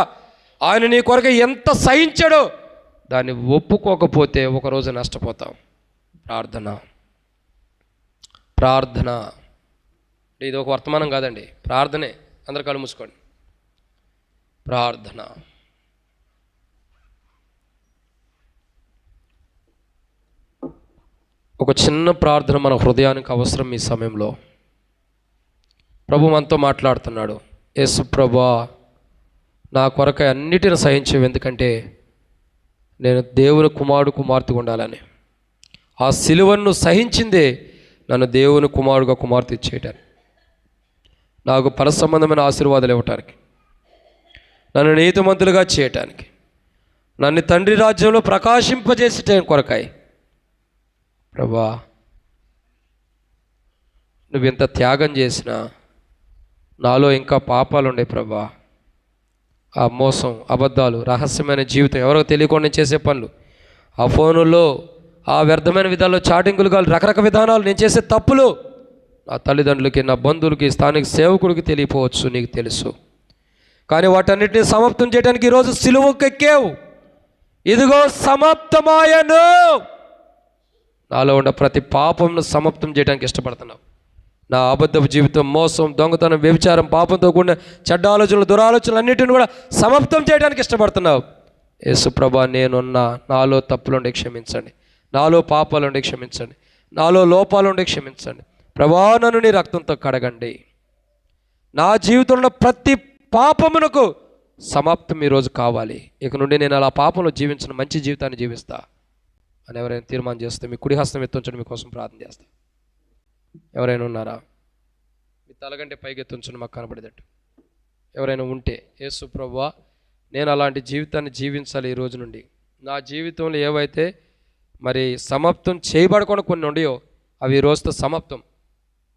ఆయన నీ కొరకై ఎంత సహించాడో దాన్ని ఒప్పుకోకపోతే ఒకరోజు నష్టపోతాం. ప్రార్థన ఇది ఒక వర్తమానం కాదండి, ప్రార్థనే. అందరు కళ్ళు మూసుకోండి. ప్రార్థన. ఒక చిన్న ప్రార్థన మన హృదయానికి అవసరం. ఈ సమయంలో ప్రభు మనతో మాట్లాడుతున్నాడు. యేసు ప్రభువా, నా కొరకై అన్నిటిని సహించేవి, ఎందుకంటే నేను దేవుని కుమార్తె ఉండాలని. ఆ సిలువను సహించిందే నన్ను దేవుని కుమార్తె చేయటానికి, నాకు పరసంబంధమైన ఆశీర్వాదాలు ఇవ్వటానికి, నన్ను నీతిమంతులుగా చేయటానికి, నన్ను తండ్రి రాజ్యంలో ప్రకాశింపజేసే కొరకాయ. ప్రభా, నువ్వు ఇంత త్యాగం చేసినా నాలో ఇంకా పాపాలు ఉండే ప్రభా. ఆ మోసం, అబద్ధాలు, రహస్యమైన జీవితం, ఎవరో తెలియకుండా చేసే పనులు, ఆ ఫోనుల్లో ఆ వ్యర్థమైన విధాల్లో చాటింగులు కాదు, రకరకాల విధానాలు, నేను చేసే తప్పులు నా తల్లిదండ్రులకి, నా బంధువులకి, స్థానిక సేవకుడికి తెలియపోవచ్చు, నీకు తెలుసు. కానీ వాటన్నిటిని సమాప్తం చేయడానికి ఈరోజు సిలువకెక్కావు. ఇదిగో సమాప్తమాయను. నాలో ఉన్న ప్రతి పాపంను సమాప్తం చేయడానికి ఇష్టపడుతున్నావు. నా అబద్ధపు జీవితం, మోసం, దొంగతనం, వ్యభిచారం, పాపంతో కూడిన చెడ్డ ఆలోచనలు, దురాలోచనలు అన్నిటిని కూడా సమాప్తం చేయడానికి ఇష్టపడుతున్నావు. యేసు ప్రభా, నేనున్నా, నాలో తప్పులుండి క్షమించండి, నాలో పాపాలుండి క్షమించండి, నాలో లోపాలుండి క్షమించండి. ప్రభా, నన్ను నీ రక్తంతో కడగండి. నా జీవితంలో ప్రతి పాపమునకు సమాప్తం ఈరోజు కావాలి. ఇక నుండి నేను అలా పాపంలో జీవించిన మంచి జీవితాన్ని జీవిస్తా అని ఎవరైనా తీర్మానం చేస్తే మీ కుడి హస్తం ఎత్తుంచండి. మీకోసం ప్రార్థన చేస్తా. ఎవరైనా ఉన్నారా? మీ తలగంటే పైకి ఎత్తుంచండి, మాకు కనబడేటట్టు. ఎవరైనా ఉంటే, యేసు ప్రభువా, నేను అలాంటి జీవితాన్ని జీవించాలి. ఈ రోజు నుండి నా జీవితంలో ఏవైతే మరి సమాప్తం చేయబడకుండా కొన్ని ఉండయో అవి ఈ రోజుతో సమాప్తం.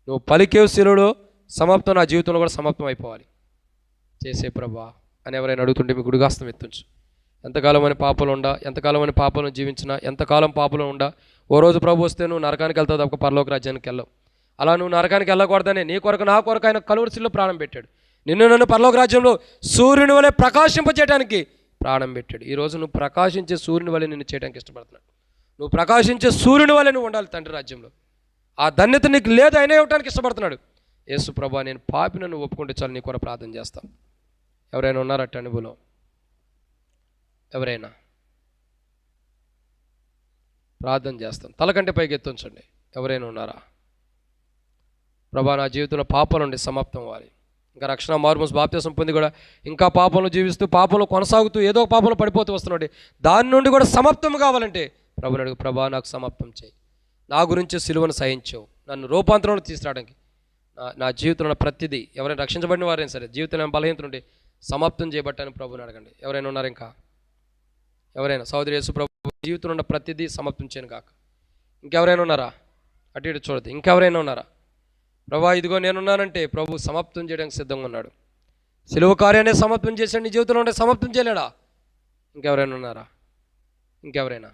నువ్వు పలికేవు శిలువలో సమాప్తం, నా జీవితంలో కూడా సమాప్తం అయిపోవాలి చేసే ప్రభా అని ఎవరైనా అడుగుతుంటే మీ గుడిగాస్తం ఎత్తుంచు. ఎంతకాలం అని పాపలు ఉండా, ఎంతకాలం అని పాపలను జీవించినా, ఎంతకాలం పాపలు ఉండా, ఓ రోజు ప్రభు వస్తే నువ్వు నరకానికి వెళ్తావు తప్ప పరలోక రాజ్యానికి వెళ్ళవు. అలా నువ్వు నరకానికి వెళ్ళకూడదని నీ కొరకు, నా కొరకు ఆయన కలువరిశిల్లో ప్రాణం పెట్టాడు. నన్ను పరలోక రాజ్యంలో సూర్యుని వలె ప్రకాశింపచేయడానికి ప్రాణం పెట్టాడు. ఈరోజు నువ్వు ప్రకాశించే సూర్యుని వలె నిన్ను చేయడానికి ఇష్టపడుతున్నాడు. నువ్వు ప్రకాశించే సూర్యుని వలె నువ్వు ఉండాలి తండ్రి రాజ్యంలో. ఆ ధన్యత నీకు లేదు, అయినా ఇవ్వడానికి ఇష్టపడుతున్నాడు. యేసు ప్రభా, నేను పాపిని నువ్వు ఒప్పుకుంటే చాలు, నీ కొరకు ప్రార్థన చేస్తాం. ఎవరైనా ఉన్నారట అనుభవం? ఎవరైనా ప్రార్థన చేస్తాం. తలకంటే పైకి ఎత్తుంచండి. ఎవరైనా ఉన్నారా? ప్రభా, నా జీవితంలో పాపాలు ఉండి సమాప్తం అవ్వాలి. ఇంకా రక్షణ, మారుమూసు, బాప్తిసం పొంది కూడా ఇంకా పాపంలో జీవిస్తూ, పాపంలో కొనసాగుతూ, ఏదో పాపంలో పడిపోతూ వస్తున్నాడు. దాని నుండి కూడా సమాప్తం కావాలంటే ప్రభుని అడుగు. ప్రభా, నాకు సమాప్తం చేయి. నా గురించి సిలువను సహించావు, నన్ను రూపాంతరంలో తీసుకురావడానికి. నా జీవితంలో ప్రతిదీ, ఎవరైనా రక్షించబడిన వారైనా సరే, జీవితంలో బలహీనత నుండి సమాప్తం చేయబట్టాలని ప్రభుని అడగండి. ఎవరైనా ఉన్నారు? ఇంకా ఎవరైనా? సహోదరి యేసు ప్రభు, జీవితంలో ఉన్న ప్రతిదీ సమాప్తం చేయను కాక. ఇంకెవరైనా ఉన్నారా? అటు ఇటు చూడదు. ఇంకెవరైనా ఉన్నారా? ప్రభా, ఇదిగో నేనున్నానంటే ప్రభు సమాప్తం చేయడానికి సిద్ధంగా ఉన్నాడు. సిలువ కార్యాన్ని సమాప్తం చేశాడు, నీ జీవితంలో ఉంటే సమాప్తం చేయలేడా? ఇంకెవరైనా ఉన్నారా? ఇంకెవరైనా?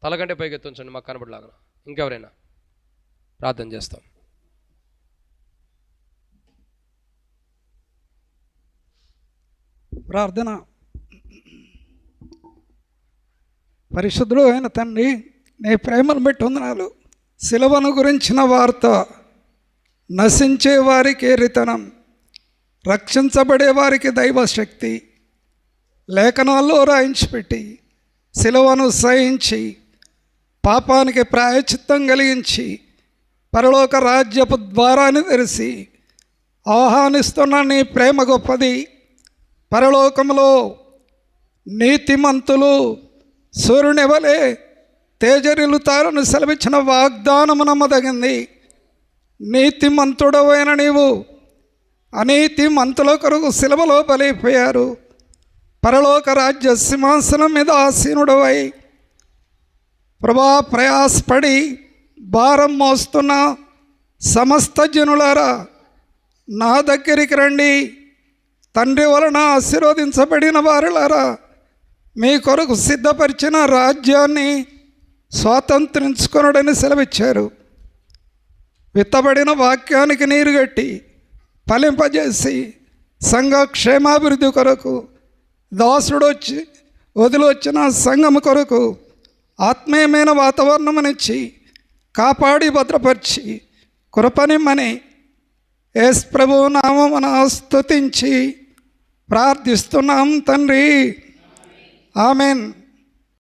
తలకంటే పైకి ఎత్తుంచండి, మాకు కనబడలాగా. ఇంకెవరైనా? ప్రార్థన చేస్తాం. ప్రార్థన. పరిశుద్ధుడు అయిన తండ్రి, నీ ప్రేమను బట్టి వందనాలు. సిలువను గురించిన వార్త నశించే వారికి ఎరితనం, రక్షించబడే వారికి దైవశక్తి లేఖనాల్లో రాయించి పెట్టి, సిలువను సహించి పాపానికి ప్రాయశ్చిత్తం కలిగించి పరలోక రాజ్యపు ద్వారాన్ని తెరిచి ఆహ్వానిస్తున్న నీ ప్రేమ గొప్పది. పరలోకంలో నీతిమంతులు సూర్యుని వలె తేజరిల్లుతారని సెలవిచ్చిన వాగ్దానము నమ్మదగింది. నీతిమంతుడవైన నీవు అనీతిమంతుల కొరకు సిలువలో బలైపోయారు. పరలోక రాజ్య సింహాసనం మీద ఆసీనుడవై ప్రభా, ప్రయాసపడి భారం మోస్తున్న సమస్త జనులారా నా దగ్గరికి రండి. తండ్రి వలన ఆశీర్వదించబడిన వారులారా, మీ కొరకు సిద్ధపరిచిన రాజ్యాన్ని స్వాతంత్రించుకొనుడని సెలవిచ్చారు. విత్తబడిన వాక్యానికి నీరు గట్టి ఫలింపజేసి సంఘ క్షేమాభివృద్ధి కొరకు, దాసుడు వచ్చి వదిలొచ్చిన సంఘము కొరకు ఆత్మీయమైన వాతావరణమునిచ్చి కాపాడి భద్రపరిచి కృపనిమ్మని యేసు ప్రభువు నామమున స్తుతించి ప్రార్థిస్తున్నాం తండ్రి. ఆమెన్.